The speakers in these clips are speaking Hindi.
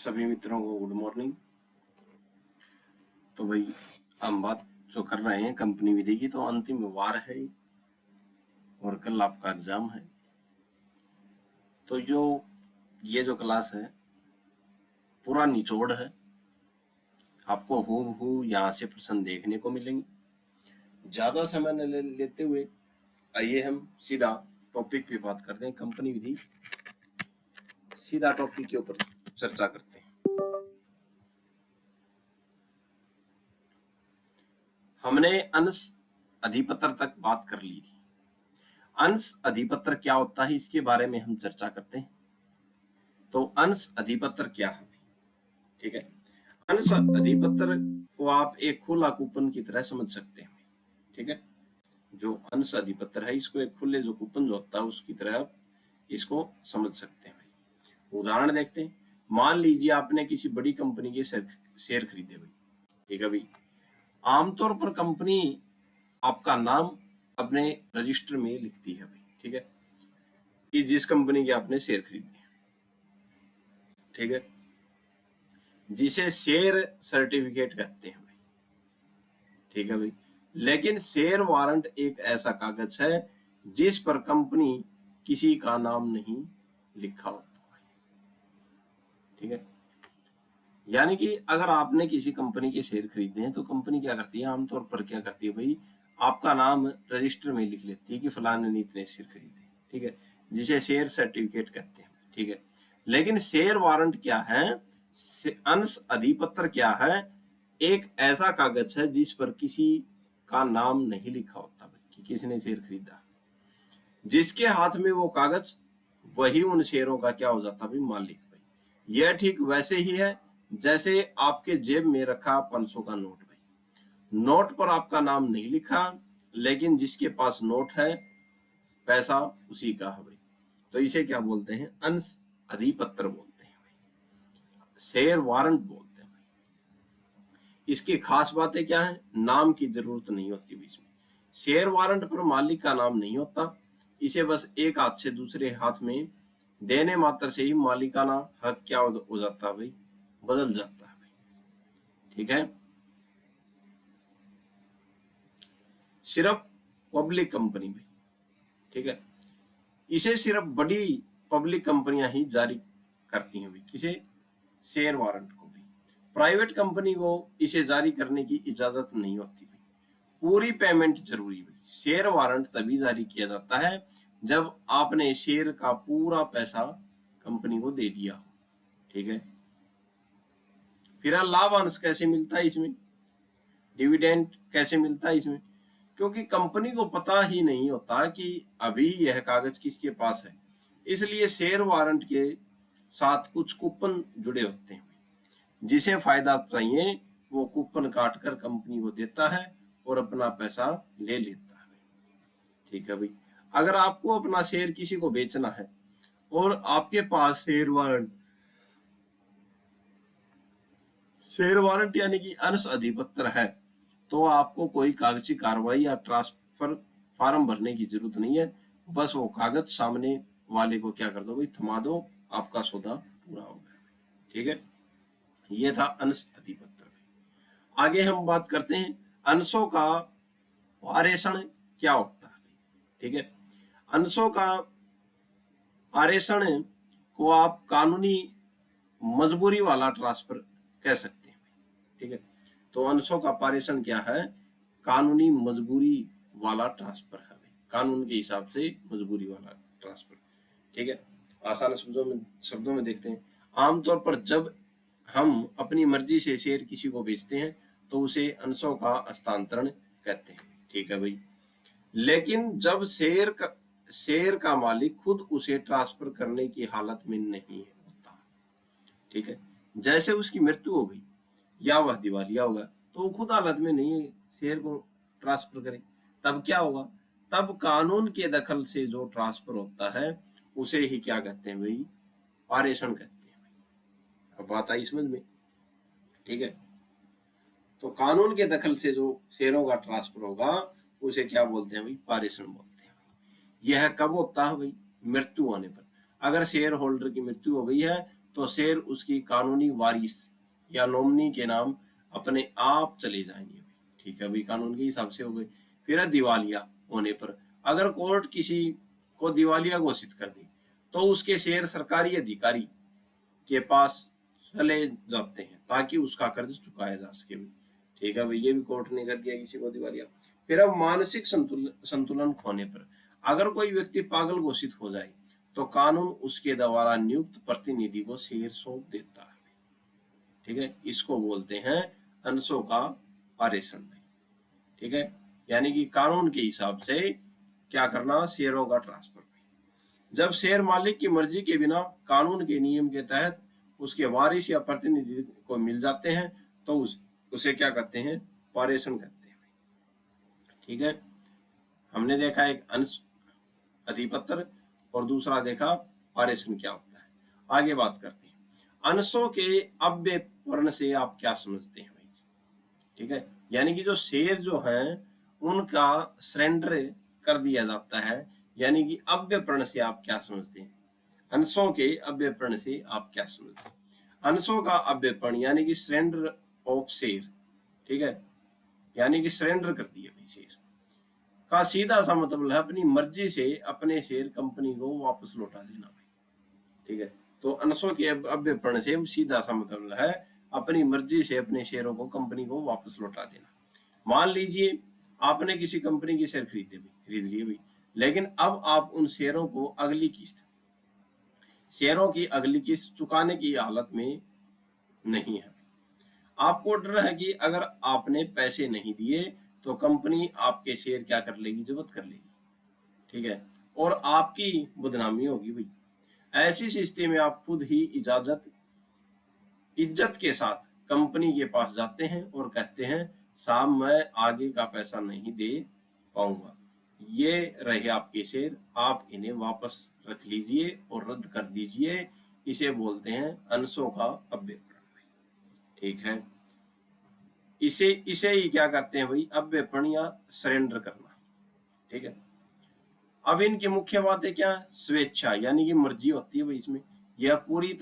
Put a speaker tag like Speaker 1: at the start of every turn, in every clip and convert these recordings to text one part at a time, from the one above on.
Speaker 1: सभी मित्रों को गुड मॉर्निंग। तो भाई हम बात जो कर रहे हैं कंपनी विधि की, तो अंतिम वार है और कल आपका एग्जाम है। तो ये जो क्लास है पूरा निचोड़ है, आपको हूबहू यहाँ से प्रश्न देखने को मिलेंगे। ज्यादा समय न लेते हुए आइए हम सीधा टॉपिक पे बात करते हैं। कंपनी विधि, सीधा टॉपिक के ऊपर चर्चा करते हैं। हमने अंश अधिपत्र तक बात कर ली थी। अंश अधिपत्र क्या होता है इसके बारे में हम चर्चा करते हैं। तो अंश अधिपत्र क्या है, ठीक है। अंश अधिपत्र को आप एक खुला कूपन की तरह समझ सकते हैं, ठीक है। जो अंश अधिपत्र है इसको एक खुले जो कूपन जो होता है उसकी तरह आप इसको समझ सकते हैं। उदाहरण देखते हैं। मान लीजिए आपने किसी बड़ी कंपनी के शेयर खरीदे भाई, ठीक है भाई। आमतौर पर कंपनी आपका नाम अपने रजिस्टर में लिखती है भाई, ठीक है, कि जिस कंपनी के आपने शेयर खरीदे, ठीक है, जिसे शेयर सर्टिफिकेट कहते हैं भाई, ठीक है भाई। लेकिन शेयर वारंट एक ऐसा कागज है जिस पर कंपनी किसी का नाम नहीं लिखा होता भाई, ठीक है। यानी कि अगर आपने किसी कंपनी के शेयर खरीदे हैं तो कंपनी क्या करती है, आमतौर पर क्या करती है भाई, आपका नाम रजिस्टर में लिख लेती है कि फलाने ने इतने शेयर खरीदे, ठीक है, जिसे शेयर सर्टिफिकेट कहते हैं, ठीक है। लेकिन शेयर वारंट क्या है, अंश अधिपत्र क्या है, एक ऐसा कागज है जिस पर किसी का नाम नहीं लिखा होता भाई कि किसने शेयर खरीदा। जिसके हाथ में वो कागज वही उन शेयरों का क्या हो जाता भाई, मालिक भाई। यह ठीक वैसे ही है जैसे आपके जेब में रखा 500 का नोट भाई। नोट पर आपका नाम नहीं लिखा, लेकिन जिसके पास नोट है पैसा उसी का है भाई। तो इसे क्या बोलते हैं, अंश अधिपत्र बोलते हैं भाई, शेयर वारंट बोलते हैं भाई। इसकी खास बातें क्या है, नाम की जरूरत नहीं होती भाई इसमें। शेयर वारंट पर मालिक का नाम नहीं होता, इसे बस एक हाथ से दूसरे हाथ में देने मात्र से ही मालिकाना हक क्या हो जाता है भाई, बदल जाता है भाई, ठीक है। सिर्फ पब्लिक कंपनी में, ठीक है, इसे सिर्फ बड़ी पब्लिक कंपनियां ही जारी करती हैं भाई, किसे, शेयर वारंट को भी। प्राइवेट कंपनी को इसे जारी करने की इजाजत नहीं होती भाई। पूरी पेमेंट जरूरी भाई। शेयर वारंट तभी जारी किया जाता है जब आपने शेयर का पूरा पैसा कंपनी को दे दिया हो, ठीक है। फिर लाभांश कैसे मिलता है इसमें, डिविडेंड कैसे मिलता है इसमें, क्योंकि कंपनी को पता ही नहीं होता कि अभी यह कागज किसके पास है, इसलिए शेयर वारंट के साथ कुछ कूपन जुड़े होते हैं। जिसे फायदा चाहिए वो कूपन काटकर कंपनी को देता है और अपना पैसा ले लेता है, ठीक है भाई। अगर आपको अपना शेयर किसी को बेचना है और आपके पास शेयर वारंट यानी कि अंश अधिपत्र है, तो आपको कोई कागजी कार्रवाई या ट्रांसफर फॉर्म भरने की जरूरत नहीं है। बस वो कागज सामने वाले को क्या कर दो भाई, थमा दो, आपका सौदा पूरा हो गया, ठीक है। ये था अंश अधिपत्र। आगे हम बात करते हैं अंशों का वारेषण क्या होता है, ठीक है। अंशों का वारेषण को आप कानूनी मजबूरी वाला ट्रांसफर कह सकते हैं, ठीक है। तो अंशों का पारेषण क्या है, कानूनी मजबूरी वाला ट्रांसफर है, कानून के हिसाब से मजबूरी वाला ट्रांसफर, ठीक है। आसान शब्दों में देखते हैं। आमतौर पर जब हम अपनी मर्जी से शेयर किसी को बेचते हैं तो उसे अंशों का हस्तांतरण कहते हैं, ठीक है भाई। लेकिन जब शेयर का मालिक खुद उसे ट्रांसफर करने की हालत में नहीं होता, ठीक है, जैसे उसकी मृत्यु हो गई या वह दिवालिया होगा, तो वो खुद हालत में नहीं है शेयर को ट्रांसफर करे, तब क्या होगा, तब कानून के दखल से जो ट्रांसफर होता है उसे ही क्या कहते हैं भाई, पारेषण कहते हैं भाई। अब बात आई समझ में, ठीक है। तो कानून के दखल से जो शेयरों का ट्रांसफर होगा उसे क्या बोलते हैं भाई, पारेषण बोलते हैं भाई। यह कब होता है भाई, मृत्यु होने पर। अगर शेयर होल्डर की मृत्यु हो गई है तो शेयर उसकी कानूनी वारिस या नॉमिनी के नाम अपने आप चले जाएंगे। ठीक है भाई, कानून के हिसाब से हो गए। फिर है दिवालिया होने पर, अगर कोर्ट किसी को दिवालिया घोषित कर दे तो उसके शेयर सरकारी अधिकारी के पास चले जाते हैं ताकि उसका कर्ज चुकाया जा सके। ठीक है भाई, ये भी कोर्ट ने कर दिया किसी को दिवालिया। फिर अब मानसिक संतुलन खोने पर, अगर कोई व्यक्ति पागल घोषित हो जाए तो कानून उसके द्वारा नियुक्त प्रतिनिधि को शेयर सौंप देता है। ठीक है, इसको बोलते हैं अंशों का पारेषण। ठीक है, यानी कि कानून के हिसाब से क्या करना, शेयरों का ट्रांसफर। जब शेयर मालिक की मर्जी के बिना कानून के नियम के तहत उसके वारिस या प्रतिनिधि को मिल जाते हैं तो उसे क्या कहते हैं, पारेषण कहते हैं। ठीक है, हमने देखा एक अंश अधिपत्र और दूसरा देखा पारेषण क्या होता है। आगे बात करते हैं, अंशों के अव्ययपूर्ण से आप क्या समझते हैं भाई। ठीक है, यानी कि जो शेयर जो है उनका सरेंडर कर दिया जाता है, यानी कि अव्ययपूर्ण से आप क्या समझते हैं। अंशों के अव्ययपूर्ण से आप क्या समझते हैं। अंशों का अव्ययपूर्ण यानी कि सरेंडर ऑफ शेयर। ठीक है, यानी कि सरेंडर कर दिए भाई शेयर का सीधा सा मतलब है अपनी मर्जी से अपने शेयर कंपनी को वापस लौटा देना भाई। ठीक है, तो अंशों के अव्ययपूर्ण से सीधा सा मतलब है अपनी मर्जी से अपने शेयरों को कंपनी को वापस लौटा देना। मान लीजिए आपने किसी कंपनी के शेयर खरीद लिए भाई, लेकिन अब आप उन शेयरों को अगली किस्त चुकाने की हालत में नहीं है। आपको डर है कि अगर आपने पैसे नहीं दिए तो कंपनी आपके शेयर क्या कर लेगी, जब्त कर लेगी। ठीक है, और आपकी बदनामी होगी भाई। ऐसी स्थिति में आप खुद ही इज्जत के साथ कंपनी के पास जाते हैं और कहते हैं साहब मैं आगे का पैसा नहीं दे पाऊंगा, ये रहे आपके शेयर, आप इन्हें वापस रख लीजिए और रद्द कर दीजिए। इसे बोलते हैं अंशों का अव्ययपूर्ण। ठीक है, इसे ही क्या करते हैं भाई, अव्ययपूर्ण या सरेंडर करना। ठीक है, अब इनकी मुख्य बातें क्या, स्वेच्छा यानी कि मर्जी होती है भाई इसमें। यह पूरी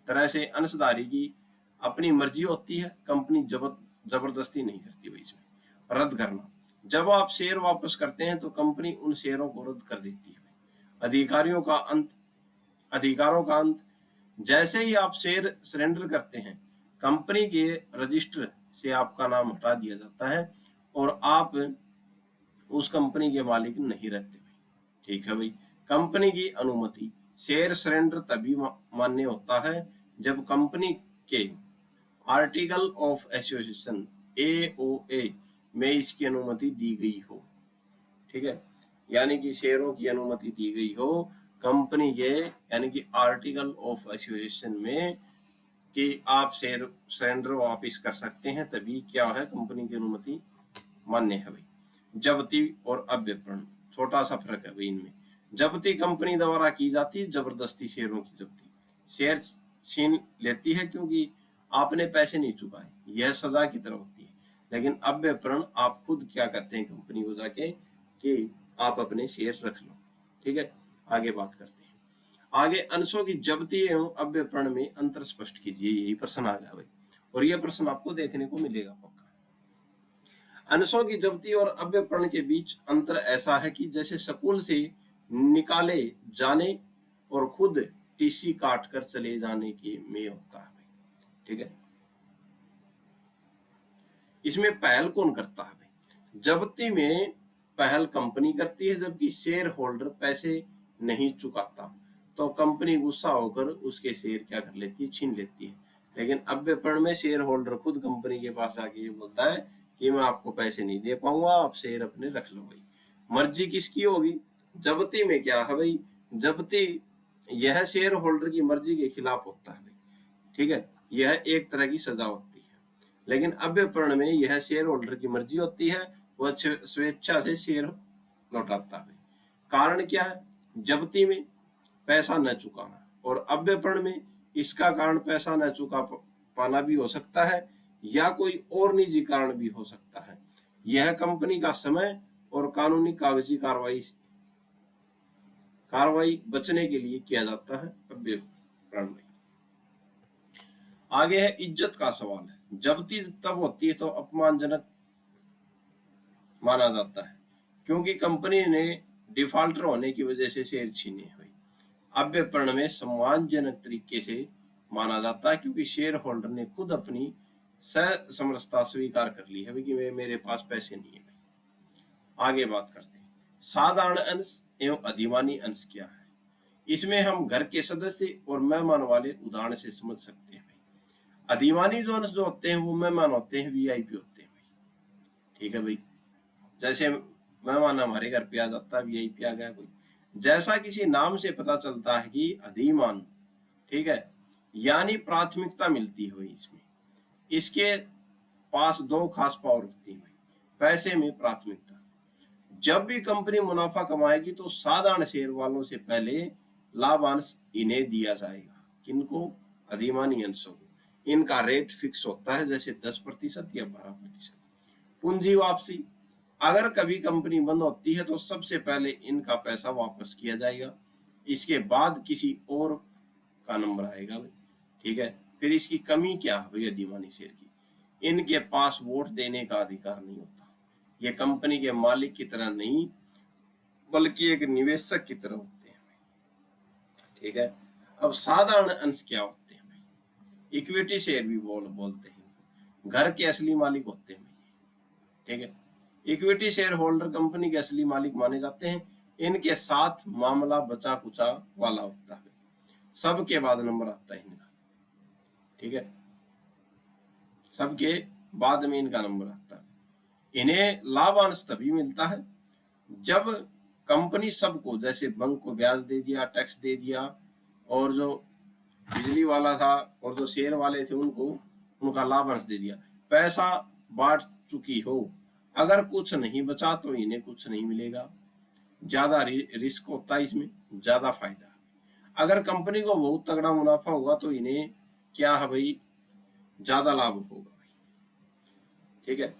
Speaker 1: तरह से अंशधारी की अपनी मर्जी होती है, कंपनी जबरदस्ती नहीं करती भाई इसमें। रद्द करना, जब आप शेयर वापस करते हैं तो कंपनी उन शेयरों को रद्द कर देती है। अधिकारों का अंत, जैसे ही आप शेयर सरेंडर करते हैं कंपनी के रजिस्टर से आपका नाम हटा दिया जाता है और आप उस कंपनी के मालिक नहीं रहते भाई। ठीक है भाई, कंपनी की अनुमति, शेयर सरेंडर तभी मान्य होता है जब कंपनी के आर्टिकल ऑफ एसोसिएशन AOA में इसकी अनुमति दी गई हो। ठीक है, यानी कि शेयरों की अनुमति दी गई हो कंपनी के, यानी कि आर्टिकल ऑफ एसोसिएशन में कि आप शेयर सरेंडर वापस कर सकते हैं, तभी क्या है, कंपनी की अनुमति मान्य है भाई। जब्ती और अव्ययपूर्ण, छोटा सा फर्क है भाई इनमें। जब्ती कंपनी द्वारा की जाती है, जबरदस्ती शेयरों की जब्ती, शेयर छीन लेती है क्योंकि आपने पैसे नहीं चुकाए, यह सजा की तरह होती है। लेकिन अव्ययपूर्ण आप खुद क्या कहते हैं कंपनी को जाके कि आप अपने शेयर रख लो। ठीक है, आगे बात करते हैं। आगे अंशों की जब्ती एवं अव्ययपूर्ण में अंतर स्पष्ट कीजिए, यही प्रश्न आ गया भाई, और यह प्रश्न आपको देखने को मिलेगा पक्का। अंशों की जब्ती और अव्ययपूर्ण के बीच अंतर ऐसा है कि जैसे स्कूल से निकाले जाने और खुद टीसी काट कर चले जाने के में होता है भाई। ठीक है, इसमें पहल कौन करता है भाई, जब्ती में पहल कंपनी करती है, जबकि शेयर होल्डर पैसे नहीं चुकाता तो कंपनी गुस्सा होकर उसके शेयर क्या कर लेती है, छीन लेती है। लेकिन अव्ययपूर्ण में शेयर होल्डर खुद कंपनी के पास आके ये बोलता है कि मैं आपको पैसे नहीं दे पाऊंगा, आप शेयर अपने रख लो भाई। मर्जी किसकी होगी, जब्ती में क्या है भाई, जब्ती यह शेयर होल्डर की मर्जी के खिलाफ होता है भाई। ठीक है, यह एक तरह की सजा होती है। लेकिन अव्ययपूर्ण में यह शेयर होल्डर की मर्जी होती है, वह स्वेच्छा से शेयर लौटाता है। कारण क्या है, जब्ती में पैसा न चुकाना और अव्ययपूर्ण में इसका कारण पैसा न चुका पाना भी हो सकता है या कोई और निजी कारण भी हो सकता है। यह कंपनी का समय और कानूनी कागजी कार्रवाई बचने के लिए किया जाता है। भाई। आगे है इज्जत का सवाल है। जब्ती तब होती है तो अपमानजनक माना जाता है क्योंकि कंपनी ने डिफॉल्टर होने की वजह से शेयर छीने हुए। अव्यपरण में सम्मानजनक तरीके से माना जाता है क्योंकि शेयर होल्डर ने खुद अपनी समरसता स्वीकार कर ली है कि मेरे पास पैसे नहीं है भाई। आगे बात करते हैं साधारण अंश एवं अधिमानी अंश क्या है। इसमें हम घर के सदस्य और मेहमान वाले उदाहरण से समझ सकते हैं भाई। अधिमानी जो अंश जो होते हैं वो मेहमान होते हैं, वीआईपी होते हैं भाई। ठीक है भाई, जैसे मेहमान हमारे घर पे आ जाता है, वीआईपी आ गया कोई, जैसा किसी नाम से पता चलता है कि अधिमान, ठीक है, यानी प्राथमिकता मिलती है भाई इसमें। इसके पास दो खास पावर होती है भाई। पैसे में प्राथमिकता। जब भी कंपनी मुनाफा कमाएगी तो साधारण शेयर वालों से पहले लाभांश इन्हें दिया जाएगा। किनको? अधिमानी अंशों को। इनका रेट फिक्स होता है, जैसे 10% या 12%। पूंजी वापसी। अगर कभी कंपनी बंद होती है तो सबसे पहले इनका पैसा वापस किया जाएगा, इसके बाद किसी और का नंबर आएगा भाई। ठीक है, फिर इसकी कमी क्या है भाई अधिमानी शेयर की? इनके पास वोट देने का अधिकार नहीं होता। ये कंपनी के मालिक की तरह नहीं बल्कि एक निवेशक की तरह होते हैं। ठीक है, अब साधारण अंश क्या होते हैं भाई? इक्विटी शेयर भी बोलते हैं। घर के असली मालिक होते हैं। ठीक है, इक्विटी शेयर होल्डर कंपनी के असली मालिक माने जाते हैं। इनके साथ मामला बचा कुचा वाला होता है, सबके बाद नंबर आता है इनका। ठीक है, सबके बाद में इनका नंबर आता है। इन्हें लाभांश तभी मिलता है जब कंपनी सबको, जैसे बैंक को ब्याज दे दिया, टैक्स दे दिया, और जो बिजली वाला था और जो शेयर वाले थे उनको उनका लाभांश दे दिया, पैसा बांट चुकी हो। अगर कुछ नहीं बचा तो इन्हें कुछ नहीं मिलेगा। ज्यादा रिस्क होता है इसमें, ज्यादा फायदा। अगर कंपनी को बहुत तगड़ा मुनाफा होगा तो इन्हें क्या है भाई, ज्यादा लाभ होगा भाई। ठीक है,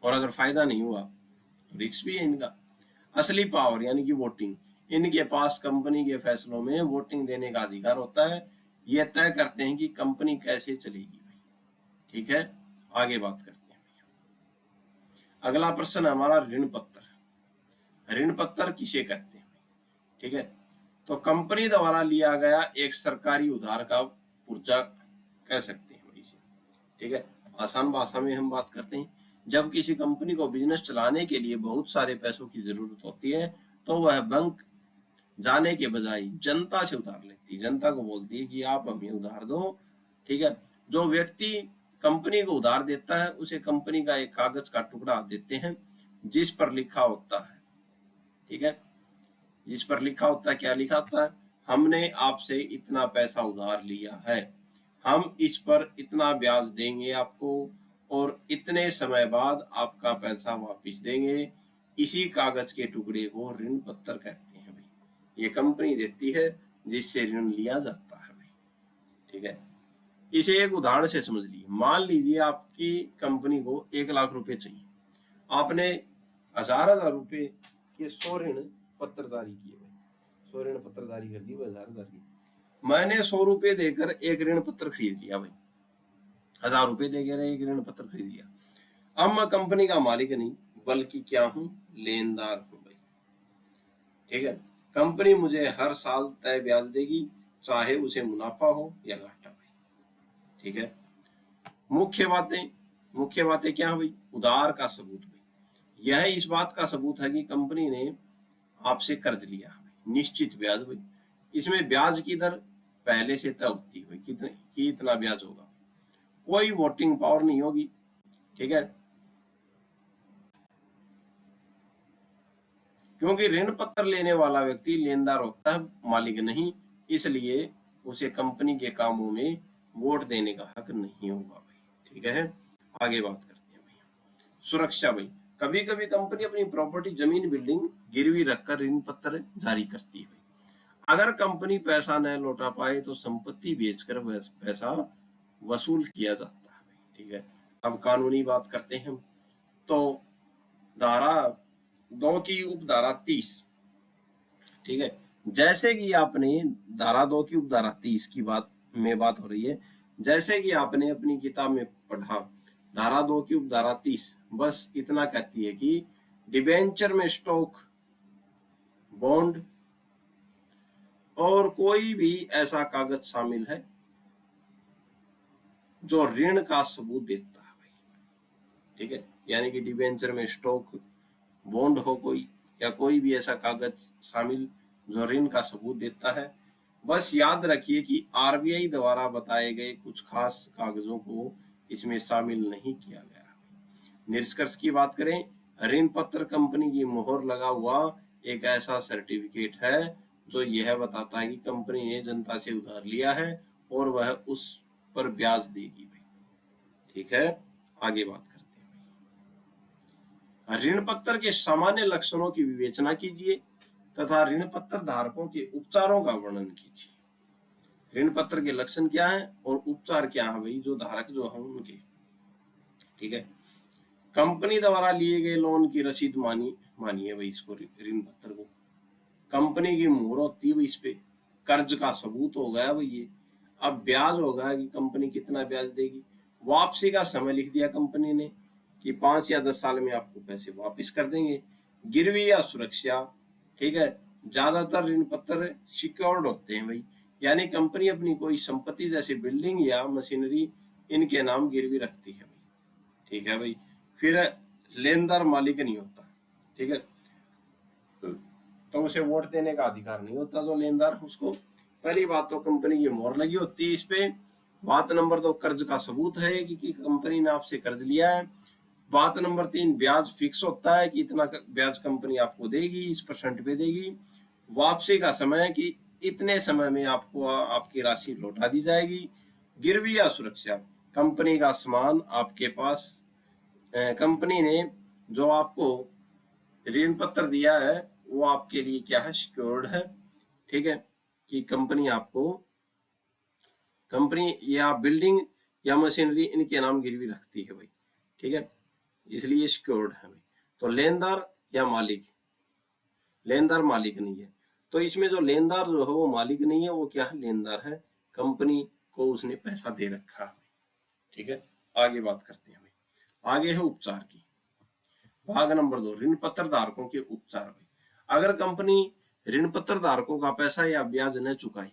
Speaker 1: और अगर फायदा नहीं हुआ तो रिस्क भी है इनका। असली पावर यानी कि वोटिंग। इनके पास कंपनी के फैसलों में वोटिंग देने का अधिकार होता है। ये तय करते हैं कि कंपनी कैसे चलेगी भाई। ठीक है, आगे बात करते हैं। अगला प्रश्न है हमारा ऋण पत्र। ऋण पत्र किसे कहते हैं? ठीक है, तो कंपनी द्वारा लिया गया एक सरकारी उधार का पुर्जा कह सकते हैं इसे। ठीक है, आसान भाषा में हम बात करते हैं, जब किसी कंपनी को बिजनेस चलाने के लिए बहुत सारे पैसों की जरूरत होती है तो वह बैंक जाने के बजाय जनता से उधार लेती है। जनता को बोलती है कि आप हमें उधार दो। ठीक है, जो व्यक्ति कंपनी को उधार देता है उसे कंपनी का एक कागज का टुकड़ा देते हैं जिस पर लिखा होता है, ठीक है, जिस पर लिखा होता है, क्या लिखा होता है? हमने आपसे इतना पैसा उधार लिया है, हम इस पर इतना ब्याज देंगे आपको और इतने समय बाद आपका पैसा वापस देंगे। इसी कागज के टुकड़े को ऋण पत्र कहते हैं भाई। ये कंपनी देती है जिससे ऋण लिया जाता है भाई। ठीक है, इसे एक उदाहरण से समझ लीजिए। मान लीजिए आपकी कंपनी को 1 लाख रुपए चाहिए, आपने 1000 रुपए के 100 ऋण पत्र जारी किए भाई। 100 ऋण पत्र जारी कर दिए 1000 की। मैंने 100 रुपए देकर एक ऋण पत्र खरीद लिया भाई, 1000 रुपए देकर एक ऋण पत्र खरीद लिया। अब मैं कंपनी का मालिक नहीं बल्कि क्या हूं? लेनदार हूं भाई। ठीक है, कंपनी मुझे हर साल तय ब्याज देगी, चाहे उसे मुनाफा हो या घाटा भाई। ठीक है, मुख्य बातें क्या है भाई? उधार का सबूत भाई। यह इस बात का सबूत है कि कंपनी ने आपसे कर्ज लिया भाई, निश्चित ब्याज भाई। इसमें ब्याज की दर पहले से तय होती है भाई, कितना ब्याज होगा। कोई वोटिंग पावर नहीं होगी। ठीक है, क्योंकि ऋण पत्र लेने वाला व्यक्ति लेनदार होता है, मालिक नहीं, इसलिए उसे कंपनी के कामों में वोट देने का हक नहीं होगा भाई। ठीक है, आगे बात करते हैं भाई। सुरक्षा भाई, कभी कभी कंपनी अपनी प्रॉपर्टी, जमीन, बिल्डिंग गिरवी रखकर ऋण पत्र जारी करती है भाई। अगर कंपनी पैसा न लौटा पाए तो संपत्ति बेचकर पैसा वसूल किया जाता है भाई। ठीक है, अब कानूनी बात करते हैं हम। तो धारा 2 की उपधारा 30, ठीक है, जैसे कि आपने धारा 2 की उपधारा 30 की बात हो रही है, जैसे कि आपने अपनी किताब में पढ़ा, धारा 2 की उपधारा 30 बस इतना कहती है कि डिबेंचर में स्टॉक, बॉन्ड और कोई भी ऐसा कागज शामिल है जो ऋण का सबूत देता है भाई। ठीक है, यानी कि डिबेंचर में स्टॉक, बॉन्ड हो कोई, या कोई भी ऐसा कागज शामिल जो ऋण का सबूत देता है। बस याद रखिए कि आरबीआई द्वारा बताए गए कुछ खास कागजों को इसमें शामिल नहीं किया गया। निष्कर्ष की बात करें, ऋण पत्र कंपनी की मोहर लगा हुआ एक ऐसा सर्टिफिकेट है जो यह बताता है कि कंपनी ने जनता से उधार लिया है और वह उस पर ब्याज देगी भाई। ठीक है, आगे बात करते हैं। ऋण पत्र के सामान्य लक्षणों की विवेचना कीजिए तथा ऋण पत्र धारकों के उपचारों का वर्णन कीजिए। ऋण पत्र के लक्षण क्या है और उपचार क्या है भाई, जो धारक जो है उनके। ठीक है, कंपनी द्वारा लिए गए लोन की रसीद मानिए भाई इसको, ऋण पत्र को। कंपनी की मोहर होती है भाई इस पे, कर्ज का सबूत हो गया भाई ये। अब ब्याज होगा कि कंपनी कितना ब्याज देगी। वापसी का समय लिख दिया कंपनी ने कि 5 या 10 साल में आपको पैसे वापस कर देंगे। गिरवी या सुरक्षा, ठीक है, ज्यादातर ऋण पत्र सिक्योर्ड होते हैं भाई, यानी कंपनी अपनी कोई संपत्ति जैसे बिल्डिंग या मशीनरी इनके नाम गिरवी रखती है भाई। ठीक है भाई, फिर लेनदार मालिक नहीं होता। ठीक है, तो उसे वोट देने का अधिकार नहीं होता जो लेनदार, उसको। पहली बात तो कंपनी की मोहर लगी होती है इस पे। बात नंबर 2, कर्ज का सबूत है कि कंपनी ने आपसे कर्ज लिया है। बात नंबर 3, ब्याज फिक्स होता है कि इतना ब्याज कंपनी आपको देगी, इस % पे देगी। वापसी का समय कि इतने समय में आपको आपकी राशि लौटा दी जाएगी। गिरवी या सुरक्षा, कंपनी का सामान आपके पास, कंपनी ने जो आपको ऋण पत्र दिया है वो आपके लिए क्या है, सिक्योर्ड है। ठीक है, कि कंपनी या बिल्डिंग या मशीनरी इनके नाम गिरवी रखती है भाई। ठीक है, इसलिए सिक्योर्ड है भाई। तो लेनदार या मालिक, लेनदार मालिक नहीं है, तो इसमें जो लेनदार जो है वो मालिक नहीं है, वो क्या है, लेनदार है। कंपनी को उसने पैसा दे रखा है। ठीक है, आगे बात करते हैं भाई। आगे है उपचार की। भाग नंबर 2, ऋण पत्र धारकों के उपचार भाई। अगर कंपनी ऋण पत्र धारकों का पैसा या ब्याज न चुकाए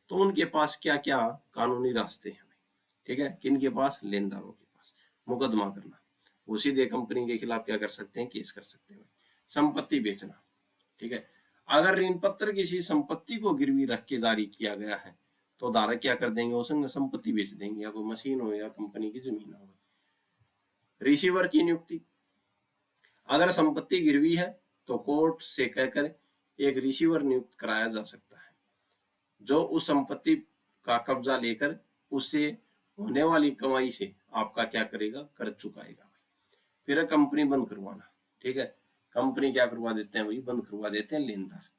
Speaker 1: तो उनके पास क्या क्या कानूनी रास्ते हैं भाई। ठीक है, किनके पास, लेनदारों के पास। मुकदमा करना, वो सीधे कंपनी के खिलाफ क्या कर सकते हैं, केस कर सकते हैं भाई। संपत्ति बेचना, ठीक है, अगर ऋण पत्र किसी संपत्ति को गिरवी रख के जारी किया गया है तो धारक क्या कर देंगे, वो संपत्ति बेच देंगे, या कोई मशीन हो या कंपनी की जमीन हो। रिसीवर की नियुक्ति, अगर संपत्ति गिरवी है तो कोर्ट से कहकर एक रिसीवर नियुक्त कराया जा सकता है जो उस संपत्ति का कब्जा लेकर उससे होने वाली कमाई से आपका क्या करेगा, कर्ज चुकाएगा। फिर कंपनी बंद करवाना, ठीक है, कंपनी क्या करवा देते हैं भाई, बंद करवा देते हैं लेनदार।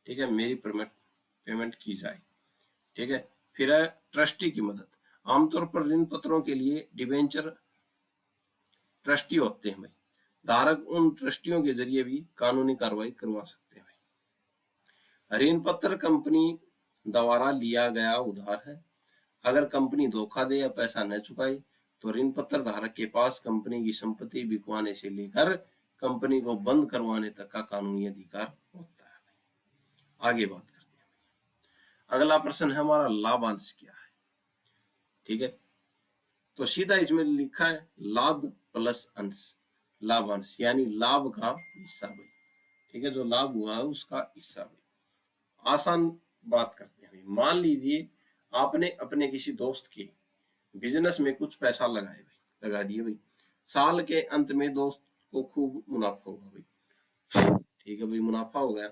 Speaker 1: ठीक है, मेरी पेमेंट की जाए। ठीक है, फिर है ट्रस्टी की मदद। आमतौर पर ऋण पत्रों के लिए डिबेंचर ट्रस्टी होते हैं भाई। धारक उन ट्रस्टियों के जरिए भी कानूनी कार्रवाई करवा सकते हैं भाई। ऋण पत्र कंपनी द्वारा लिया गया उधार है। अगर कंपनी धोखा दे या पैसा न चुकाए तो ऋण पत्र धारक के पास कंपनी की संपत्ति बिकवाने से लेकर कंपनी को बंद करवाने तक का कानूनी अधिकार होता है। आगे बात करते हैं। अगला प्रश्न है हमारा, लाभांश क्या है। ठीक है, तो सीधा इसमें लिखा है लाभ प्लस अंश, लाभांश यानी लाभ का हिस्सा भाई। ठीक है, जो लाभ हुआ है उसका हिस्सा भाई। आसान बात करते हैं, मान लीजिए आपने अपने किसी दोस्त के बिजनेस में कुछ पैसा लगाए भाई, लगा दिए भाई। साल के अंत में दोस्त को खूब मुनाफा होगा भाई। ठीक है भाई, मुनाफा हो गया।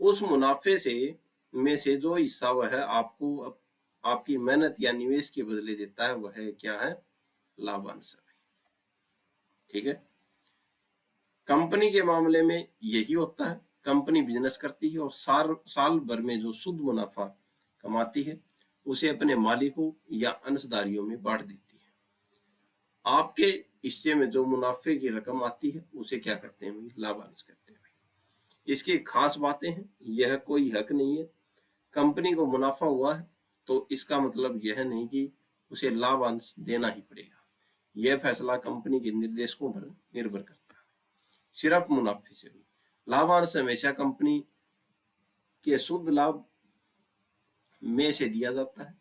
Speaker 1: उस मुनाफे से में से जो हिस्सा वह है आपको आपकी मेहनत या निवेश के बदले देता है, वह क्या है, लाभांश है। ठीक है, कंपनी के मामले में यही होता है। कंपनी बिजनेस करती है और साल भर में जो शुद्ध मुनाफा कमाती है उसे अपने मालिकों या अंशधारियों में बांट देती है। आपके हिस्से में जो मुनाफे की रकम आती है उसे क्या करते हैं, लाभांश कहते हैं। इसकी खास बातें हैं, यह कोई हक नहीं है। कंपनी को मुनाफा हुआ है तो इसका मतलब यह नहीं कि उसे लाभांश देना ही पड़ेगा। यह फैसला कंपनी के निर्देशकों पर निर्भर करता है। सिर्फ मुनाफे से भी लाभांश हमेशा कंपनी के शुद्ध लाभ में से दिया जाता है।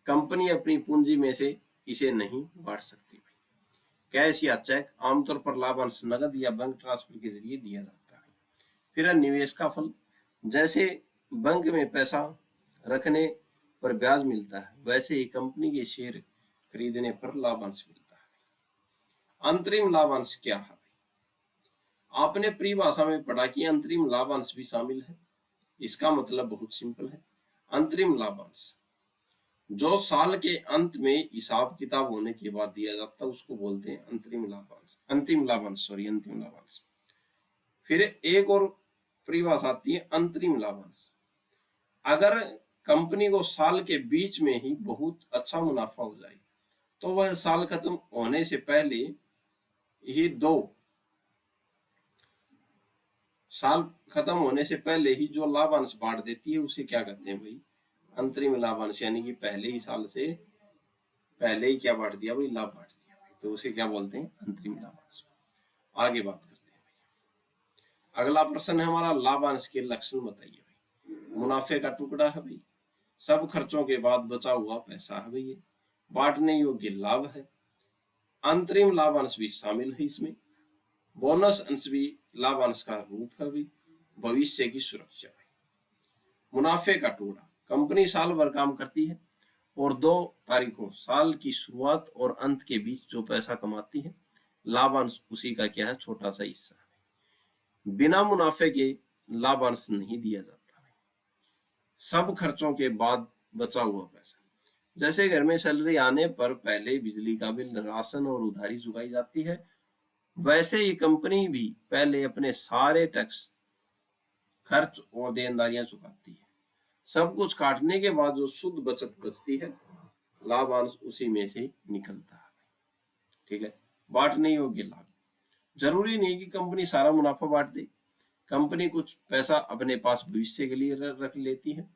Speaker 1: कंपनी अपनी पूंजी में से इसे नहीं बांट सकती। कैश या चेक आमतौर पर लाभांश नगद या बैंक ट्रांसफर के जरिए दिया जाता है। फिर निवेश का फल, जैसे बैंक में पैसा रखने पर ब्याज मिलता है, वैसे ही कंपनी के शेयर खरीदने पर लाभांश मिलता है। अंतरिम लाभांश क्या है? आपने परिभाषा में पढ़ा कि अंतरिम लाभांश भी शामिल है। इसका मतलब बहुत सिंपल है। अंतरिम लाभांश जो साल के अंत में हिसाब किताब होने के बाद दिया जाता है उसको बोलते हैं अंतरिम लाभांश, अंतिम लाभांश। फिर एक और परिभाषा आती है अंतरिम लाभांश। अगर कंपनी को साल के बीच में ही बहुत अच्छा मुनाफा हो जाए तो वह साल खत्म होने से पहले ही जो लाभांश बांट देती है उसे क्या कहते हैं भाई? अंतरिम लाभांश। यानी कि पहले ही साल से पहले ही क्या बांट दिया भाई? लाभ बांट दिया भाई, तो उसे क्या बोलते हैं? अंतरिम लाभांश। आगे बात करते हैं भाई। अगला प्रश्न है हमारा, लाभांश के लक्षण बताइए भाई। मुनाफे का टुकड़ा है भाई, सब खर्चों के बाद बचा हुआ पैसा है भाई, बांटने योग्य लाभ है, अंतरिम लाभांश भी शामिल है इसमें, बोनस अंश भी लाभांश का रूप है भाई, भविष्य की सुरक्षा भाई। मुनाफे का टुकड़ा, कंपनी साल भर काम करती है और 2 तारीखों साल की शुरुआत और अंत के बीच जो पैसा कमाती है, लाभांश उसी का क्या है? छोटा सा हिस्सा है। बिना मुनाफे के लाभांश नहीं दिया जाता है। सब खर्चों के बाद बचा हुआ पैसा, जैसे घर में सैलरी आने पर पहले बिजली का बिल, राशन और उधारी चुकाई जाती है, वैसे ही कंपनी भी पहले अपने सारे टैक्स, खर्च और देनदारियां चुकाती है। सब कुछ काटने के बाद जो शुद्ध बचत बचती है, लाभांश उसी में से निकलता है। ठीक है। बांटने योग्य लाभ, जरूरी नहीं कि कंपनी सारा मुनाफा बांट दे। कंपनी कुछ पैसा अपने पास भविष्य के लिए रख लेती है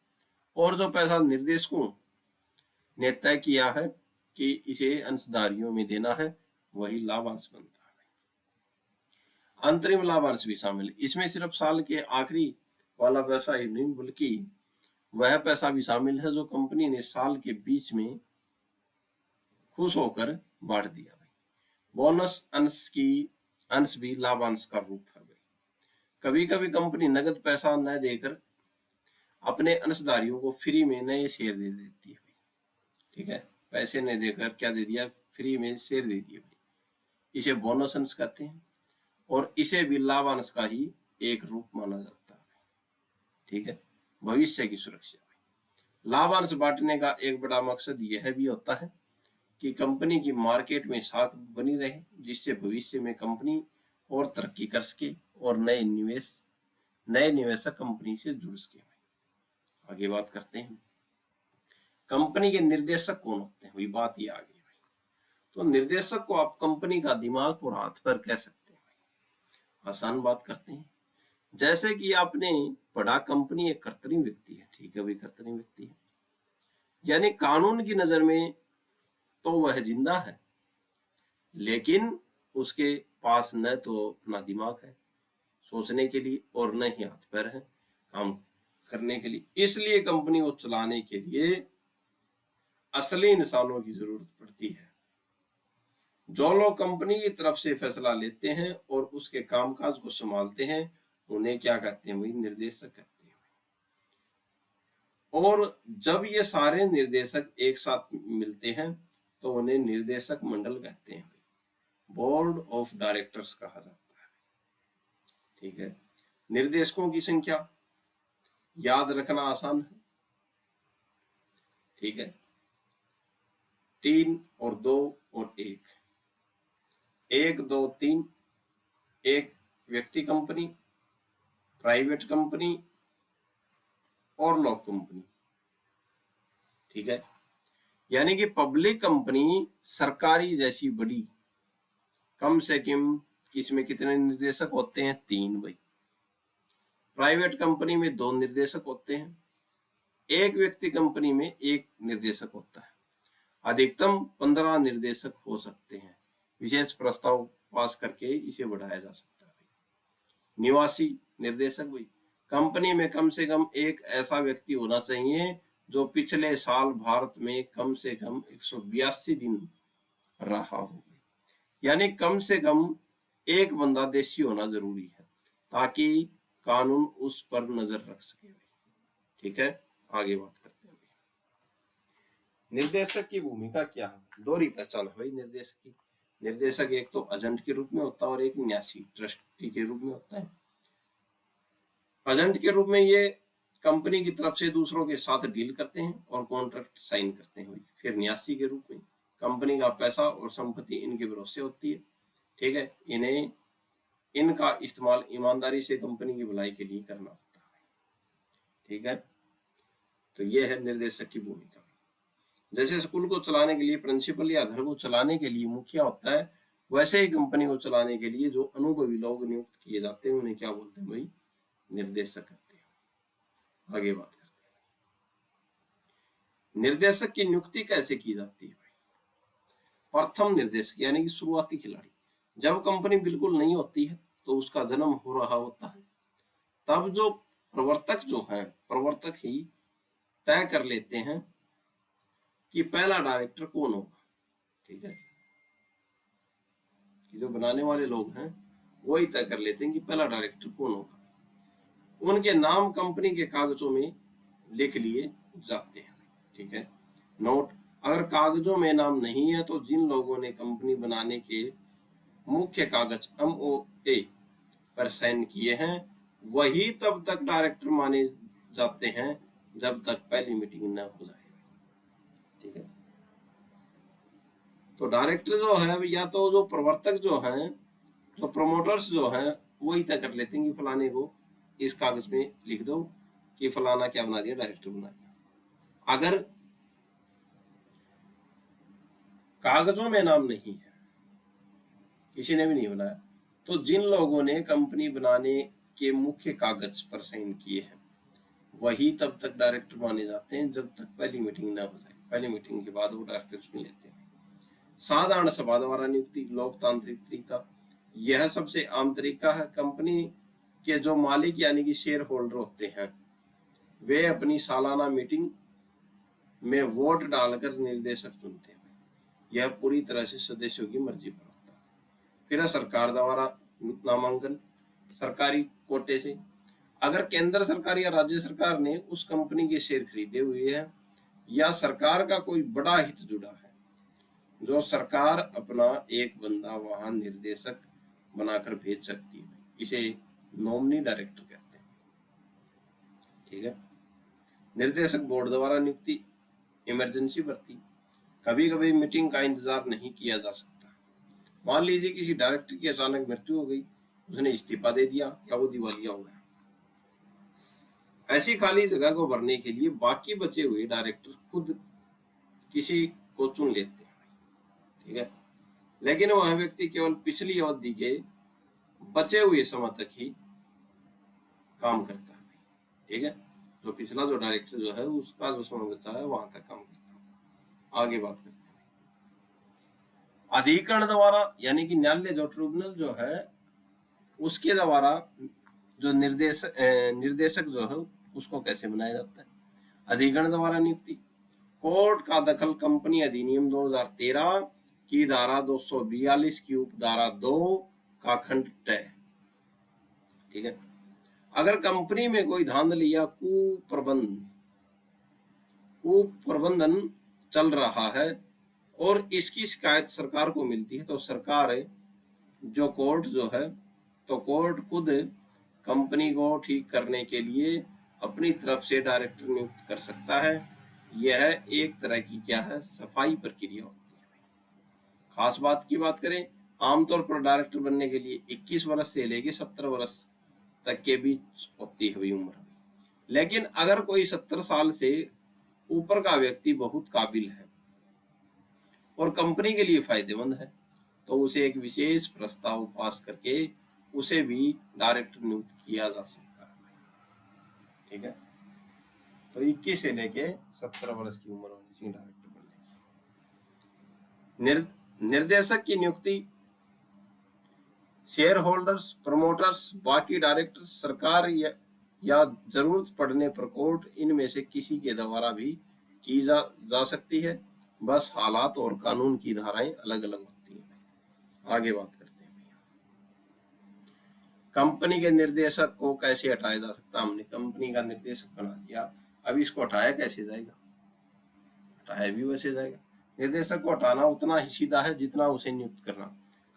Speaker 1: और जो पैसा निर्देशकों ने तय किया है कि इसे अंशधारियों में देना है, वही लाभांश बनता है। अंतरिम लाभांश भी शामिल, इसमें सिर्फ साल के आखिरी वाला पैसा ही नहीं बल्कि वह पैसा भी शामिल है जो कंपनी ने साल के बीच में खुश होकर बांट दिया भाई। बोनस अंश भी लाभांश का रूप है भाई। कभी कभी कंपनी नगद पैसा न देकर अपने अंशधारियों को फ्री में नए शेयर दे देती है भाई। ठीक है, पैसे नहीं देकर क्या दे दिया? फ्री में शेयर दे दिए भाई। इसे बोनस अंश कहते हैं और इसे भी लाभांश का ही एक रूप माना जाता है। ठीक है। भविष्य की सुरक्षा, लाभांश बांटने का एक बड़ा मकसद यह भी होता है कि कंपनी की मार्केट में साख बनी रहे, जिससे भविष्य में कंपनी और तरक्की कर सके और नए निवेशक कंपनी से जुड़ सके। आगे बात करते हैं, कंपनी के निर्देशक कौन होते हैं? वही बात ये आ गई भाई। तो निर्देशक को आप कंपनी का दिमाग और हाथ पैर कह सकते हैं भाई। आसान बात करते हैं, जैसे कि आपने पढ़ा कंपनी एक कृत्रिम व्यक्ति है। ठीक है भाई, कृत्रिम व्यक्ति है, यानी कानून की नजर में तो वह जिंदा है, लेकिन उसके पास न तो अपना दिमाग है सोचने के लिए और न ही हाथ पैर है काम करने के लिए। इसलिए कंपनी को चलाने के लिए असली इंसानों की जरूरत पड़ती है, जो लोग कंपनी की तरफ से फैसला लेते हैं और उसके कामकाज को संभालते हैं, उन्हें क्या कहते हैं? वही निर्देशक कहते हैं। और जब ये सारे निर्देशक एक साथ मिलते हैं तो उन्हें निर्देशक मंडल कहते हैं, बोर्ड ऑफ डायरेक्टर्स कहा जाता है। ठीक है। निर्देशकों की संख्या याद रखना आसान है। ठीक है, 3 और 2 और 1, 1 2 3, एक व्यक्ति कंपनी, प्राइवेट कंपनी और लॉ कंपनी। ठीक है, यानी कि पब्लिक कंपनी सरकारी जैसी बड़ी, कम से कम इसमें कितने निर्देशक होते हैं? 3 भाई। प्राइवेट कंपनी में 2 निर्देशक होते हैं, एक व्यक्ति कंपनी में 1 निर्देशक होता है। अधिकतम 15 निर्देशक हो सकते हैं। विशेष प्रस्ताव पास करके इसे बढ़ाया जा सकता है। निवासी निर्देशक भाई, कंपनी में कम से कम एक ऐसा व्यक्ति होना चाहिए जो पिछले साल भारत में कम से कम 182 दिन रहा हो, यानी कम से कम एक बंदा देशी होना जरूरी है ताकि कानून उस पर नजर रख सके। ठीक है, आगे बात करते हैं। निर्देशक की भूमिका क्या है? दोहरी पहचान है भाई निर्देशक की। निर्देशक एक तो एजेंट के रूप में होता है और एक न्यासी ट्रस्टी के रूप में होता है। एजेंट के रूप में ये कंपनी की तरफ से दूसरों के साथ डील करते हैं और कॉन्ट्रैक्ट साइन करते हैं। फिर न्यासी के रूप में कंपनी का पैसा और संपत्ति इनके भरोसे होती है। ठीक है, इन्हें इनका इस्तेमाल ईमानदारी से कंपनी की भलाई के लिए करना होता है। ठीक है, तो यह है निर्देशक की भूमिका। जैसे स्कूल को चलाने के लिए प्रिंसिपल या घर को चलाने के लिए मुखिया होता है, वैसे ही कंपनी को चलाने के लिए जो अनुभवी लोग नियुक्त किए जाते हैं उन्हें क्या बोलते हैं भाई? निर्देशक कहते हैं। आगे बात करते हैं, निर्देशक की नियुक्ति कैसे की जाती है भाई? प्रथम निर्देशक यानी कि शुरुआती खिलाड़ी, जब कंपनी बिल्कुल नहीं होती है तो उसका जन्म हो रहा होता है, तब जो प्रवर्तक ही तय कर लेते हैं कि पहला डायरेक्टर कौन होगा। ठीक है, कि जो बनाने वाले लोग हैं वो ही तय कर लेते हैं कि पहला डायरेक्टर कौन होगा। उनके नाम कंपनी के कागजों में लिख लिए जाते हैं। ठीक है, नोट, अगर कागजों में नाम नहीं है तो जिन लोगों ने कंपनी बनाने के मुख्य कागज MOA पर साइन किए हैं वही तब तक डायरेक्टर माने जाते हैं जब तक पहली मीटिंग न हो जाए। ठीक है, तो डायरेक्टर जो है या तो जो प्रवर्तक जो हैं, जो प्रमोटर्स जो हैं, वही तय कर लेते हैं कि फलाने को इस कागज में लिख दो कि फलाना क्या बना दिया, डायरेक्टर बना दिया। अगर कागजों में नाम नहीं है, किसी ने भी नहीं बनाया, तो जिन लोगों ने कंपनी बनाने के मुख्य कागज पर साइन किए हैं वही तब तक डायरेक्टर माने जाते हैं जब तक पहली मीटिंग ना हो जाए। पहली मीटिंग के बाद वो डायरेक्टर चुन लेते हैं। साधारण सभा द्वारा नियुक्ति, लोकतांत्रिक तरीका, यह सबसे आम तरीका है। कंपनी के जो मालिक यानी कि शेयर होल्डर होते हैं वे अपनी सालाना मीटिंग में वोट डालकर निर्देशक चुनते हैं। यह पूरी तरह से सदस्यों की मर्जी पर होता है। फिर सरकार द्वारा नामांकन, सरकारी कोटे से, अगर केंद्र सरकार या राज्य सरकार ने उस कंपनी के शेयर खरीदे हुए हैं या सरकार का कोई बड़ा हित जुड़ा है, जो सरकार अपना एक बंदा वहां निर्देशक बनाकर भेज सकती है, इसे नॉमिनी डायरेक्टर कहते हैं। ठीक है, निर्देशक बोर्ड द्वारा नियुक्ति, इमरजेंसी भर्ती, कभी कभी मीटिंग का इंतजार नहीं किया जा सकता। मान लीजिए किसी डायरेक्टर की अचानक मृत्यु हो गई, उसने इस्तीफा दे दिया या वो दिवालिया हो गया, ऐसी खाली जगह को भरने के लिए बाकी बचे हुए डायरेक्टर खुद किसी को चुन लेते हैं। ठीक है, लेकिन वह व्यक्ति केवल पिछली अवधि के बचे हुए समय तक ही काम करता है। ठीक है, जो पिछला जो डायरेक्टर जो है उसका जो समय बचा है वहां तक काम करता है। आगे बात करते हैं, अधिकरण द्वारा यानी कि न्यायालय जो ट्रिब्यूनल जो है उसके द्वारा जो निर्देशक जो है उसको कैसे बनाया जाता है। अधिकरण द्वारा नियुक्ति, कोर्ट का दखल कंपनी अधिनियम 2013 की धारा 242 की उपधारा 2 का खंड तय। ठीक है, अगर कंपनी में कोई धांधली या कुप्रबंधन चल रहा है और इसकी शिकायत सरकार को मिलती है तो सरकार जो कोर्ट जो है तो कोर्ट खुद कंपनी को ठीक करने के लिए अपनी तरफ से डायरेक्टर नियुक्त कर सकता है। यह एक तरह की क्या है, सफाई प्रक्रिया होती है। खास बात की बात करें, आमतौर पर डायरेक्टर बनने के लिए 21 वर्ष से लेके 70 वर्ष तक के बीच होती है उम्र। लेकिन अगर कोई 70 साल से ऊपर का व्यक्ति बहुत काबिल है और कंपनी के लिए फायदेमंद है तो उसे एक विशेष प्रस्ताव पास करके उसे भी डायरेक्टर नियुक्त किया जा सकता है। ठीक है। तो 21 से लेके 17 वर्ष की उम्र होनी चाहिए डायरेक्टर बनने की। निर्देशक की नियुक्ति शेयर होल्डर्स, प्रमोटर्स, बाकी डायरेक्टर्स, सरकार या जरूरत पड़ने पर कोर्ट, इनमें से किसी के द्वारा भी की जा सकती है। बस हालात और कानून की धाराएं अलग अलग होती हैं। आगे बात करते हैं। कंपनी के निर्देशक को कैसे हटाया जा सकता? हमने कंपनी का निर्देशक बना दिया, अब इसको हटाया कैसे जाएगा? हटाया भी वैसे जाएगा। निर्देशक को हटाना उतना ही सीधा है जितना उसे नियुक्त करना।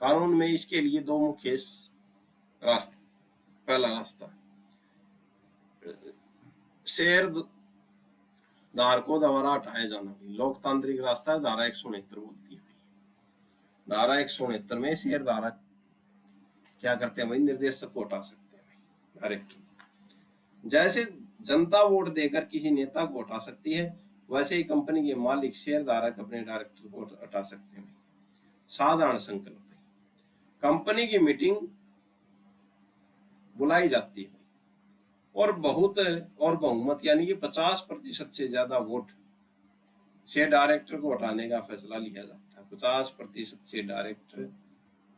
Speaker 1: कानून में इसके लिए दो मुख्य रास्ते। पहला रास्ता, शेयर धारकों द्वारा हटाया जाना, लोकतांत्रिक रास्ता है, धारा 169 बोलती है। धारा 169 में शेयर धारक क्या करते हैं भाई? निर्देशक को हटा सकते हैं भाई, डायरेक्टर। जैसे जनता वोट देकर किसी नेता को हटा सकती है, वैसे ही कंपनी के मालिक शेयर धारक अपने डायरेक्टर को हटा सकते हैं। साधारण संकल्प, कंपनी की मीटिंग बुलाई जाती है और बहुमत यानी कि 50% से ज्यादा वोट से डायरेक्टर को हटाने का फैसला लिया जाता है। 50% से डायरेक्टर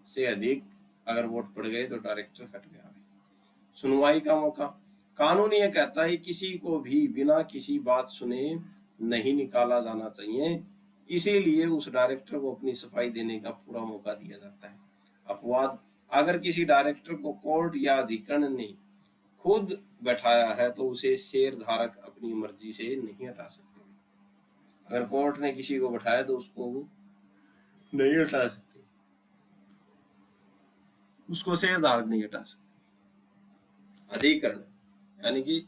Speaker 1: से अधिक अगर वोट पड़ गए तो डायरेक्टर हट गया। सुनवाई का मौका, कानून यह कहता है किसी को भी बिना किसी बात सुने नहीं निकाला जाना चाहिए, इसीलिए उस डायरेक्टर को अपनी सफाई देने का पूरा मौका दिया जाता है। अपवाद, अगर किसी डायरेक्टर को कोर्ट या अधिकरण ने खुद बैठाया है तो उसे शेयर धारक अपनी मर्जी से नहीं हटा सकते। अगर कोर्ट ने किसी को बैठाया तो उसको नहीं हटा सकते, उसको शेयर धारक नहीं हटा सकते। अधिकरण यानी कि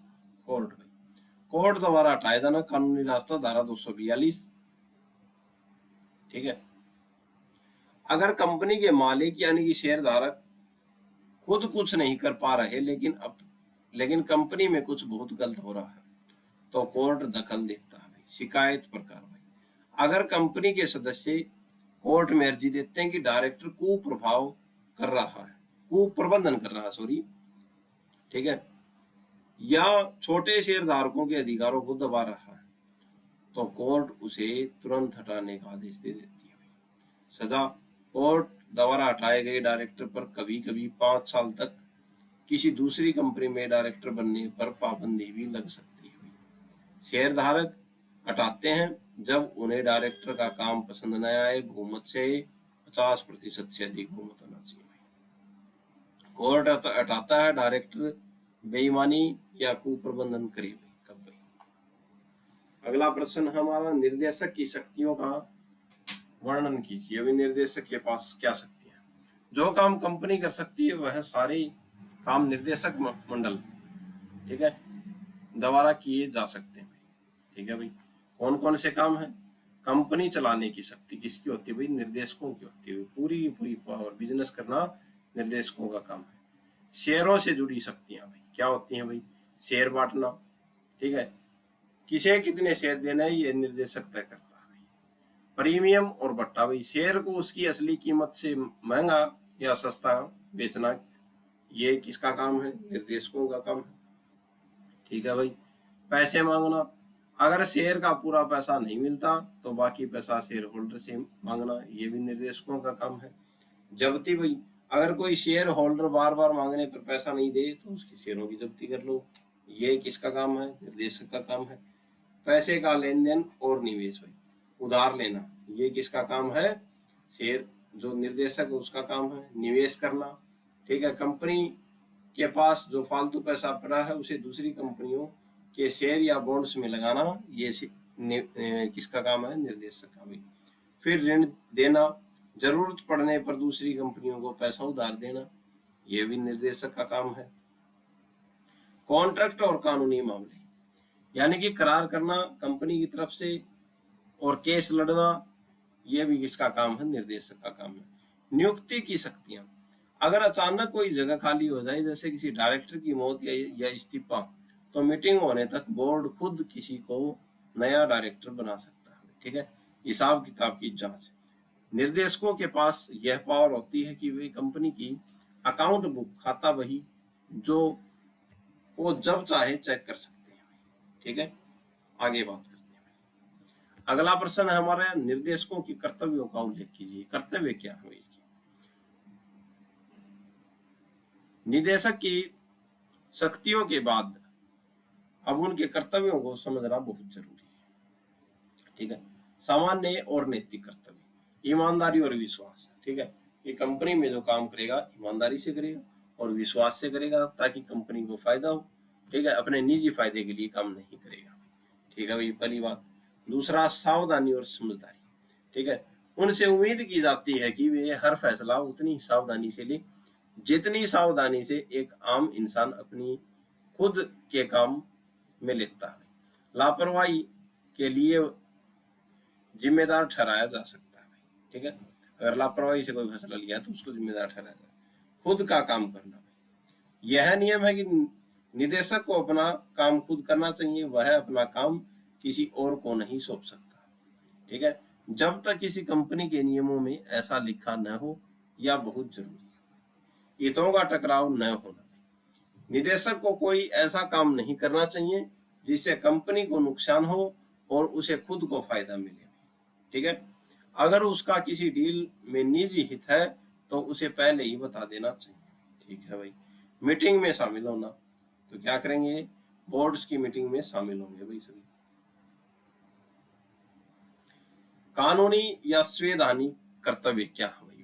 Speaker 1: कोर्ट द्वारा हटाया जाना, कानूनी रास्ता धारा 242। ठीक है। अगर कंपनी के मालिक यानी कि शेयर धारक खुद कुछ नहीं कर पा रहे लेकिन कंपनी में कुछ बहुत गलत हो रहा है तो कोर्ट दखल देता है। शिकायत पर कार्रवाई, अगर कंपनी के सदस्य कोर्ट में अर्जी देते हैं कि डायरेक्टर कुप्रबंधन कर रहा है, ठीक है, या छोटे शेयर धारकों के अधिकारों को दबा रहा है, तो कोर्ट उसे तुरंत हटाने का आदेश दे देती है। सजा, कोर्ट द्वारा हटाए गए डायरेक्टर पर कभी कभी 5 साल तक किसी दूसरी कंपनी में डायरेक्टर बनने पर पाबंदी भी लग सकती है। शेयर धारक हटाते हैं जब उन्हें डायरेक्टर का काम पसंद न आए, बहुमत से 50% से अधिक बहुमत होना चाहिए। कोर्ट हटाता है डायरेक्टर बेईमानी या कुप्रबंधन करे तब भाई। अगला प्रश्न हमारा, निर्देशक की शक्तियों का वर्णन कीजिए। अभी निर्देशक के पास क्या शक्ति है? जो काम कंपनी कर सकती है वह सारे काम निर्देशक मंडल, ठीक है, द्वारा किए जा सकते हैं। ठीक है भाई। कौन कौन से काम है? कंपनी चलाने की शक्ति किसकी होती है भाई? निर्देशकों की होती है। पूरी की पूरी पावर बिजनेस करना निर्देशकों का काम है। शेयरों से जुड़ी शक्तियां भाई क्या होती हैं भाई? शेयर बांटना, ठीक है, किसे कितने शेयर देना है ये निर्देशक तय करता है भाई। प्रीमियम और बट्टा भाई, शेयर को उसकी असली कीमत से महंगा या सस्ता बेचना, ये किसका काम है? निर्देशकों का काम है। ठीक है भाई। पैसे मांगना, अगर शेयर का पूरा पैसा नहीं मिलता तो बाकी पैसा शेयर होल्डर से मांगना, ये भी निर्देशकों का काम है। जब्ती भाई, अगर कोई शेयर होल्डर बार बार मांगने पर पैसा नहीं दे तो उसकी शेयरों की जब्ती कर लो, ये किसका काम है? निर्देशक का काम है। पैसे का लेन देन और निवेश भाई, उधार लेना, ये किसका काम है? शेयर जो निर्देशक है उसका काम है। निवेश करना, ठीक है, कंपनी के पास जो फालतू पैसा पड़ा है उसे दूसरी कंपनियों के शेयर या बॉन्ड्स में लगाना, ये किसका काम है? निर्देशक का भी। फिर ऋण देना, जरूरत पड़ने पर दूसरी कंपनियों को पैसा उधार देना, यह भी निर्देशक का काम है। कॉन्ट्रैक्ट और कानूनी मामले, यानी कि करार करना कंपनी की तरफ से और केस लड़ना, यह भी किसका काम है? निर्देशक का काम है। नियुक्ति की शक्तियां, अगर अचानक कोई जगह खाली हो जाए, जैसे किसी डायरेक्टर की मौत या इस्तीफा, तो मीटिंग होने तक बोर्ड खुद किसी को नया डायरेक्टर बना सकता है। ठीक है। हिसाब किताब की जांच, निर्देशकों के पास यह पावर होती है कि वे कंपनी की अकाउंट बुक, खाता बही जो वो जब चाहे चेक कर सकते हैं। ठीक है, आगे बात करते हैं। अगला प्रश्न है हमारे, निर्देशकों की कर्तव्यों का उल्लेख कीजिए। कर्तव्य क्या है इसकी? निदेशक की शक्तियों के बाद अब उनके कर्तव्यों को समझना बहुत जरूरी है। ठीक है, सामान्य और नैतिक कर्तव्य, ईमानदारी और विश्वास। ठीक है, ये कंपनी में जो काम करेगा ईमानदारी से करेगा और विश्वास से करेगा ताकि कंपनी को फायदा हो। ठीक है, अपने निजी फायदे के लिए काम नहीं करेगा। ठीक है भाई, पहली बात। दूसरा, सावधानी और समझदारी। ठीक है, उनसे उम्मीद की जाती है कि वे हर फैसला उतनी सावधानी से ले जितनी सावधानी से एक आम इंसान अपनी खुद के काम में लेता है। लापरवाही के लिए जिम्मेदार ठहराया जा सकता है। ठीक है, अगर लापरवाही से कोई फैसला लिया तो उसको जिम्मेदार ठहराया जाए। खुद का काम करना, यह नियम है कि निदेशक को अपना काम खुद करना चाहिए, वह अपना काम किसी और को नहीं सौंप सकता। ठीक है, जब तक किसी कंपनी के नियमों में ऐसा लिखा न हो या बहुत जरूरी, हितों का टकराव न होना। निदेशक को कोई ऐसा काम नहीं करना चाहिए जिससे कंपनी को नुकसान हो और उसे खुद को फायदा मिले। ठीक है, अगर उसका किसी डील में निजी हित है तो उसे पहले ही बता देना चाहिए। ठीक है भाई, मीटिंग में शामिल होना, तो क्या करेंगे, बोर्ड्स की मीटिंग में शामिल होंगे भाई सभी। कानूनी या संवैधानिक कर्तव्य क्या है भाई?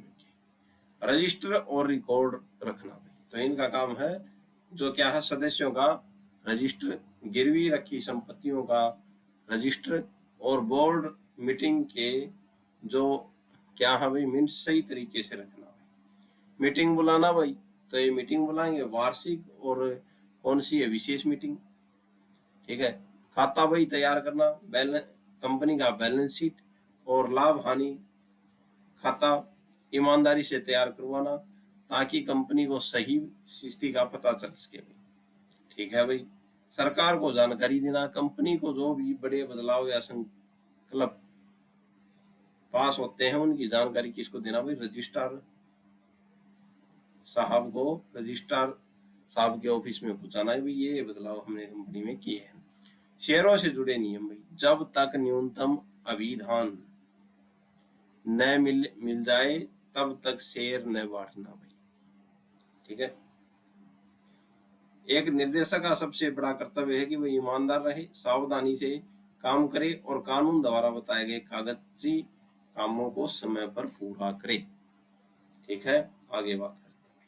Speaker 1: रजिस्टर और रिकॉर्ड रखना भाई, तो इनका काम है जो क्या है, सदस्यों का रजिस्टर, गिरवी रखी संपत्तियों का रजिस्टर और बोर्ड मीटिंग के जो क्या है भाई, मिनट्स सही तरीके से रखना भाई। मीटिंग बुलाना भाई, तो ये मीटिंग बुलाएंगे वार्षिक और कौन सी है, विशेष मीटिंग। ठीक है, खाता भाई तैयार करना, बैलेंस, कंपनी का बैलेंस शीट और लाभ हानि खाता ईमानदारी से तैयार करवाना ताकि कंपनी को सही स्थिति का पता चल सके। ठीक है भाई, सरकार को जानकारी देना, कंपनी को जो भी बड़े बदलाव या संकल्प पास होते हैं उनकी जानकारी किसको देना भाई, रजिस्ट्रार साहब को, रजिस्ट्रार साहब के ऑफिस में पहुंचाना है भाई, ये बदलाव हमने कंपनी में किए हैं। शेयरों से जुड़े नियम भाई, जब तक न्यूनतम अभिधान न मिल जाए तब तक शेयर न बांटना भाई। ठीक है, एक निर्देशक का सबसे बड़ा कर्तव्य है कि वह ईमानदार रहे, सावधानी से काम करे और कानून द्वारा बताए गए कागजी कामों को समय पर पूरा करे। ठीक है, आगे बात करते हैं।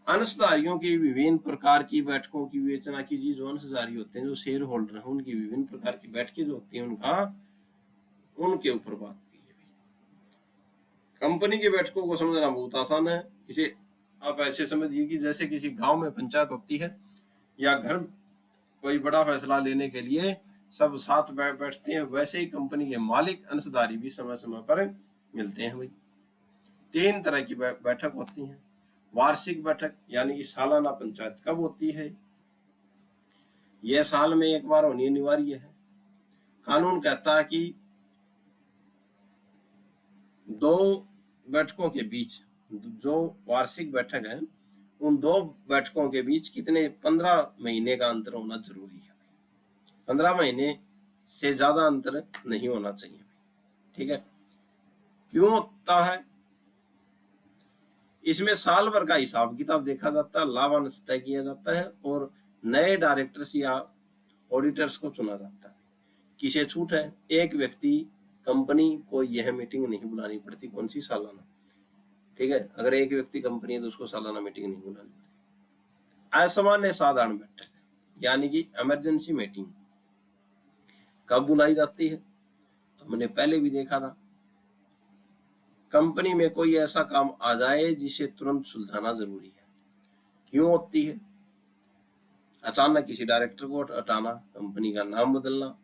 Speaker 1: अंशधारियों की विभिन्न प्रकार की बैठकों की विवेचना कीजिए। जो अंशधारी होते हैं, जो शेयर होल्डर है, उनकी विभिन्न प्रकार की बैठकें जो होती हैं उनके ऊपर बात की है। कंपनी की बैठकों को समझना बहुत आसान है। इसे आप ऐसे समझिए कि जैसे किसी गांव में पंचायत होती है या घर कोई बड़ा फैसला लेने के लिए सब साथ बैठते हैं, वैसे ही कंपनी के मालिक अंशधारी भी समय समय पर मिलते हैं भाई। 3 तरह की बैठक होती हैं। वार्षिक बैठक यानी कि सालाना पंचायत कब होती है, यह साल में एक बार होनी अनिवार्य है। कानून कहता है कि 2 बैठकों के बीच, जो वार्षिक बैठक है उन 2 बैठकों के बीच कितने 15 महीने का अंतर होना जरूरी है। 15 महीने से ज्यादा अंतर नहीं होना चाहिए। ठीक है, क्यों होता है, इसमें साल भर का हिसाब किताब देखा जाता है, लाभांश तय किया जाता है और नए डायरेक्टर्स या ऑडिटर्स को चुना जाता है। किसे छूट है, एक व्यक्ति कंपनी को यह मीटिंग नहीं बुलानी पड़ती, कौन सी, सालाना। ठीक है, अगर एक व्यक्ति कंपनी है तो उसको सालाना मीटिंग नहीं बुलानी पड़ती। असामान्य साधारण बैठक यानी कि इमरजेंसी मीटिंग कब बुलाई जाती है, तो हमने पहले भी देखा था, कंपनी में कोई ऐसा काम आ जाए जिसे तुरंत सुलझाना जरूरी है। क्यों होती है, अचानक किसी डायरेक्टर को हटाना, कंपनी का नाम बदलना,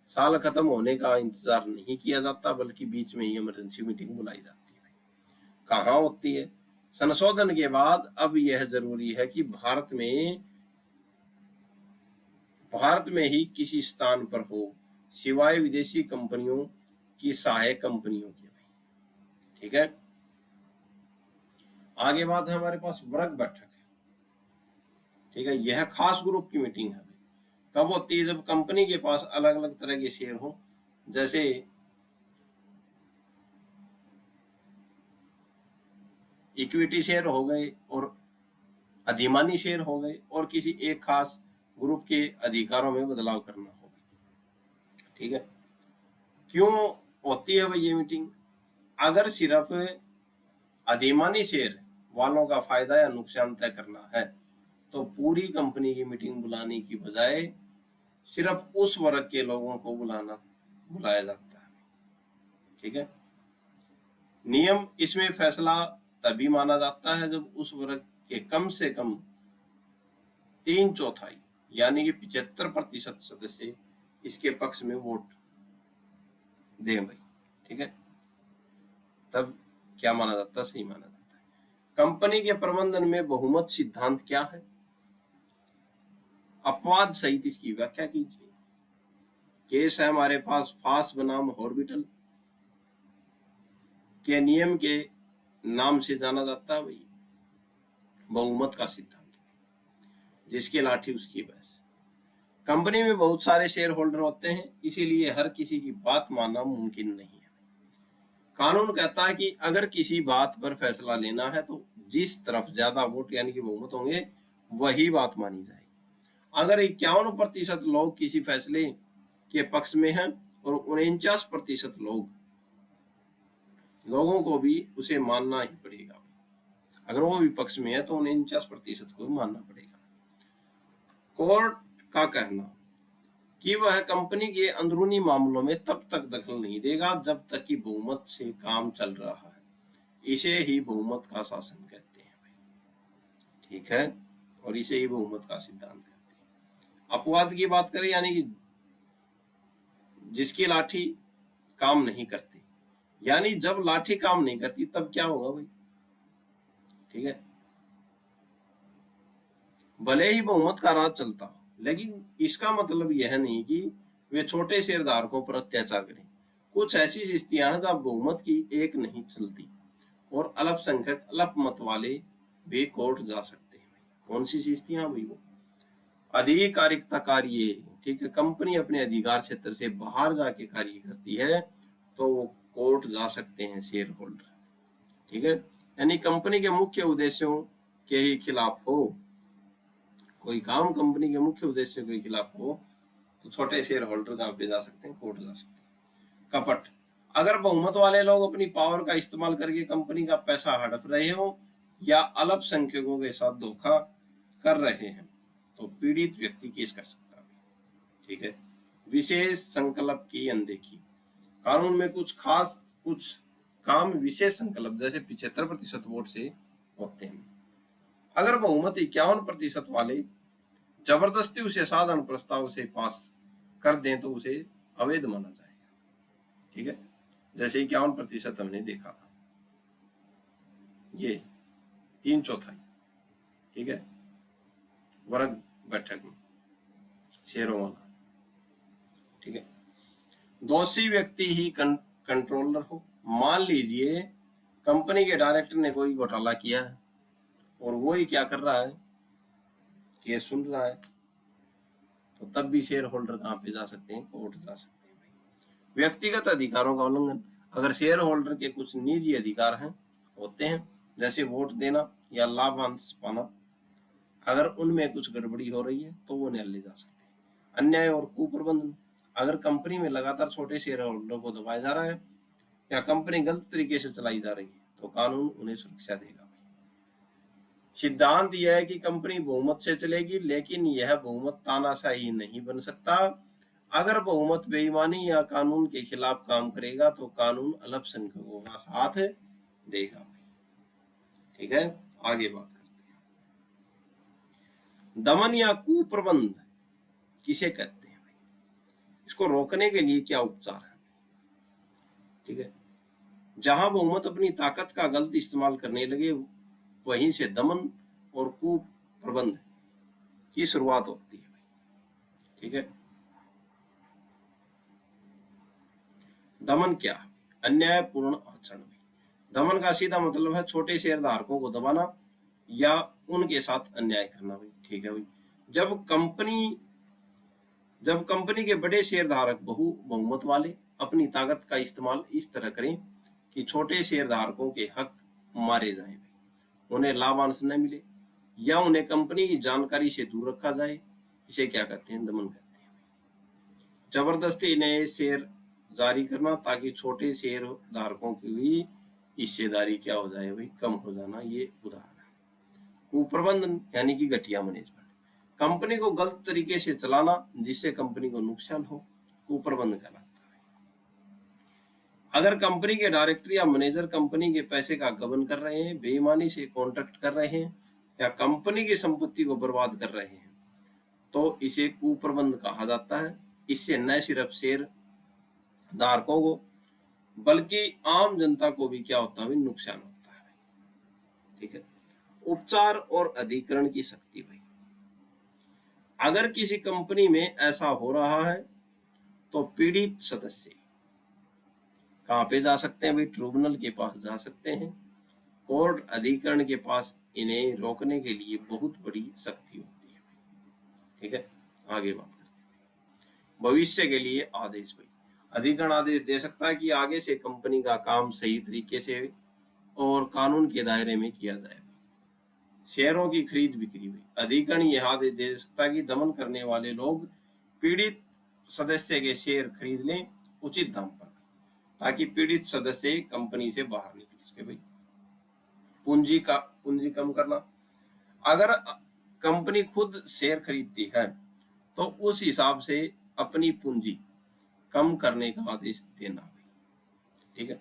Speaker 1: साल खत्म होने का इंतजार नहीं किया जाता बल्कि बीच में ही इमरजेंसी मीटिंग बुलाई जाती है। कहाँ होती है, संशोधन के बाद अब यह जरूरी है कि भारत में ही किसी स्थान पर हो, सिवाय विदेशी कंपनियों की सहायक कंपनियों की। ठीक है, आगे बात है हमारे पास वर्ग बैठक। ठीक है, यह खास ग्रुप की मीटिंग है। कब होती है? जब कंपनी के पास अलग अलग तरह के शेयर हो, जैसे इक्विटी शेयर हो गए और अधिमानी शेयर हो गए, और किसी एक खास ग्रुप के अधिकारों में बदलाव करना हो गया। ठीक है, क्यों होती है भाई ये मीटिंग? अगर सिर्फ अधिमानी शेयर वालों का फायदा या नुकसान तय करना है तो पूरी कंपनी की मीटिंग बुलाने की बजाय सिर्फ उस वर्ग के लोगों को बुलाया जाता है। ठीक है, नियम इसमें फैसला तभी माना जाता है जब उस वर्ग के कम से कम 3/4 यानी कि 75% सदस्य इसके पक्ष में वोट दें भाई। ठीक है, तब क्या माना जाता है? सही माना जाता है। कंपनी के प्रबंधन में बहुमत सिद्धांत क्या है? अपवाद सहित इसकी व्याख्या कीजिए। केस है हमारे पास फास बनाम ऑर्बिटल के नियम के नाम से जाना जाता है भाई बहुमत का सिद्धांत, जिसकी लाठी उसकी भैंस। कंपनी में बहुत सारे शेयर होल्डर होते हैं, इसीलिए हर किसी की बात मानना मुमकिन नहीं है। कानून कहता है कि अगर किसी बात पर फैसला लेना है तो जिस तरफ ज्यादा वोट यानी कि बहुमत होंगे वही बात मानी जाएगी। अगर 51% लोग किसी फैसले के पक्ष में हैं और 49% लोगों को भी उसे मानना ही पड़ेगा। अगर वो विपक्ष में है तो 49% को मानना पड़ेगा। कोर्ट का कहना कि वह कंपनी के अंदरूनी मामलों में तब तक दखल नहीं देगा जब तक कि बहुमत से काम चल रहा है। इसे ही बहुमत का शासन कहते हैं भाई। ठीक है, और इसे ही बहुमत का सिद्धांत कहते हैं। अपवाद की बात करें यानी कि जिसकी लाठी काम नहीं करती, यानी जब लाठी काम नहीं करती तब क्या होगा भाई? ठीक है, भले ही बहुमत का राज चलता, लेकिन इसका मतलब यह नहीं कि वे छोटे शेयरधारकों पर अत्याचार करें। कुछ ऐसी स्थितियां हैं जहां बहुमत की एक नहीं चलती और अल्पसंख्यक अल्पमत वाले भी कोर्ट जा सकते हैं। कौन सी स्थितियां भाई? वो आधिकारिकता कार्य। ठीक है, कंपनी अपने अधिकार क्षेत्र से बाहर जाके कार्य करती है तो वो कोर्ट जा सकते हैं शेयर होल्डर। ठीक है, यानी कंपनी के मुख्य उद्देश्यों के ही खिलाफ हो, कोई काम कंपनी के मुख्य उद्देश्य के खिलाफ हो तो छोटे शेयर होल्डर कहाँ पे जा सकते हैं? कोर्ट जा सकते हैं। कपट, अगर बहुमत वाले लोग अपनी पावर का इस्तेमाल करके कंपनी का पैसा हड़प रहे हो या अल्पसंख्यकों के साथ धोखा कर रहे हैं तो पीड़ित व्यक्ति केस कर सकता है। ठीक है, विशेष संकल्प की अनदेखी। कानून में कुछ काम विशेष संकल्प जैसे 75% वोट से होते हैं। अगर बहुमत 51% वाले जबरदस्ती उसे साधारण प्रस्ताव से पास कर दें तो उसे अवैध माना जाएगा। ठीक है, जैसे 51% हमने देखा था, ये 3/4। ठीक है, वर्ग बैठक में शेयरों वाला। ठीक है, दोषी व्यक्ति ही कंट्रोलर हो। मान लीजिए कंपनी के डायरेक्टर ने कोई घोटाला किया है और वो ही क्या कर रहा है? केस सुन रहा है, तो तब भी शेयर होल्डर कहाँ पे जा सकते हैं? कोर्ट जा सकते हैं। व्यक्तिगत अधिकारों का उल्लंघन, अगर शेयर होल्डर के कुछ निजी अधिकार हैं होते हैं जैसे वोट देना या लाभांश पाना, अगर उनमें कुछ गड़बड़ी हो रही है तो वो न्यायालय जा सकते हैं। अन्याय और कुप्रबंधन, अगर कंपनी में लगातार छोटे शेयर होल्डर को दबाया जा रहा है या कंपनी गलत तरीके से चलाई जा रही है तो कानून उन्हें सुरक्षा देगा। सिद्धांत यह है कि कंपनी बहुमत से चलेगी, लेकिन यह बहुमत तानाशाही नहीं बन सकता। अगर बहुमत बेईमानी या कानून के खिलाफ काम करेगा तो कानून अल्पसंख्यकों का साथ देगा। ठीक है, आगे बात करते हैं। दमन या कुप्रबंध किसे कहते हैं? इसको रोकने के लिए क्या उपचार है? ठीक है, जहां बहुमत अपनी ताकत का गलत इस्तेमाल करने लगे वहीं से दमन और कुप्रबंध की शुरुआत होती है। ठीक है, दमन क्या है? अन्यायपूर्ण आचरण। दमन का सीधा मतलब है छोटे शेयरधारकों को दबाना या उनके साथ अन्याय करना भाई। ठीक है भाई, जब कंपनी जब कंपनी के बड़े शेयरधारक बहुमत वाले अपनी ताकत का इस्तेमाल इस तरह करें कि छोटे शेयरधारकों के हक मारे जाएं, उन्हें लाभांश न मिले या उन्हें कंपनी की जानकारी से दूर रखा जाए, इसे क्या कहते हैं? दमन कहते हैं। जबरदस्ती नए शेयर जारी करना ताकि छोटे शेयर धारकों की भी हिस्सेदारी क्या हो जाए भाई? कम हो जाना, ये उदाहरण है। कुप्रबंधन यानी कि घटिया मैनेजमेंट, कंपनी को गलत तरीके से चलाना जिससे कंपनी को नुकसान हो, कुप्रबंधन कहलाता है। अगर कंपनी के डायरेक्टर या मैनेजर कंपनी के पैसे का गबन कर रहे हैं, बेईमानी से कॉन्ट्रैक्ट कर रहे हैं या कंपनी की संपत्ति को बर्बाद कर रहे हैं, तो इसे कुप्रबंध कहा जाता है। इससे न सिर्फ शेयर धारकों को बल्कि आम जनता को भी क्या होता है? नुकसान होता है। ठीक है। उपचार और अधिकरण की शक्ति भाई, अगर किसी कंपनी में ऐसा हो रहा है तो पीड़ित सदस्य कहाँ पे जा सकते हैं भाई? ट्रिब्यूनल के पास जा सकते हैं। कोर्ट अधिकरण के पास इन्हें रोकने के लिए बहुत बड़ी शक्ति होती है। ठीक है, आगे बात करते हैं। भविष्य के लिए आदेश भाई, अधिकरण आदेश दे सकता है कि आगे से कंपनी का काम सही तरीके से और कानून के दायरे में किया जाए। शेयरों की खरीद बिक्री हुई, अधिकरण यह आदेश दे सकता है कि दमन करने वाले लोग पीड़ित सदस्य के शेयर खरीद लें उचित दाम पर, ताकि पीड़ित सदस्य कंपनी से बाहर निकल सके भाई। पूंजी कम करना, अगर कंपनी खुद शेयर खरीदती है तो उस हिसाब से अपनी पूंजी कम करने का आदेश देना भाई। ठीक है।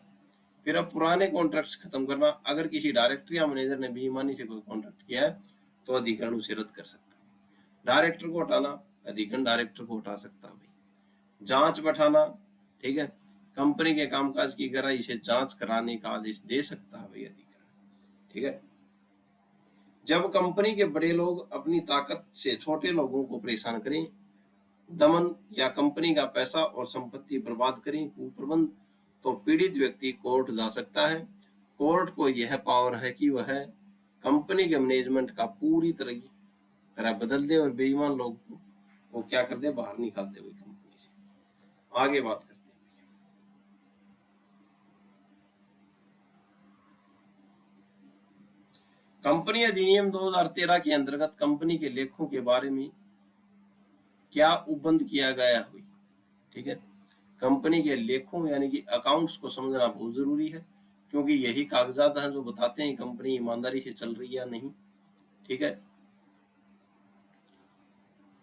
Speaker 1: फिर अब पुराने कॉन्ट्रैक्ट्स खत्म करना, अगर किसी डायरेक्टर या मैनेजर ने बेईमानी से कोई कॉन्ट्रैक्ट किया है तो अधिकरण उसे रद्द कर सकता है। डायरेक्टर को हटाना, अधिकरण डायरेक्टर को हटा सकता है भाई। जांच बैठाना, ठीक है, कंपनी के कामकाज की गहराई से जांच कराने का आदेश दे सकता है भाई अधिकरण। ठीक है। जब कंपनी के बड़े लोग अपनी ताकत से छोटे लोगों को परेशान करें, दमन या कंपनी का पैसा और संपत्ति बर्बाद करें, कुप्रबंध, तो पीड़ित व्यक्ति कोर्ट जा सकता है। कोर्ट को यह पावर है कि वह कंपनी के मैनेजमेंट का पूरी तरह बदल दे और बेईमान लोग को क्या कर दे? बाहर निकाल दे कंपनी से। आगे बात करते हैं। कंपनी अधिनियम 2013 के अंतर्गत कंपनी के लेखों के बारे में क्या उपबंध किया गया हुई? ठीक है, कंपनी के लेखों यानी कि अकाउंट्स को समझना बहुत जरूरी है, क्योंकि यही कागजात हैं जो बताते हैं कंपनी ईमानदारी से चल रही है या नहीं। ठीक है,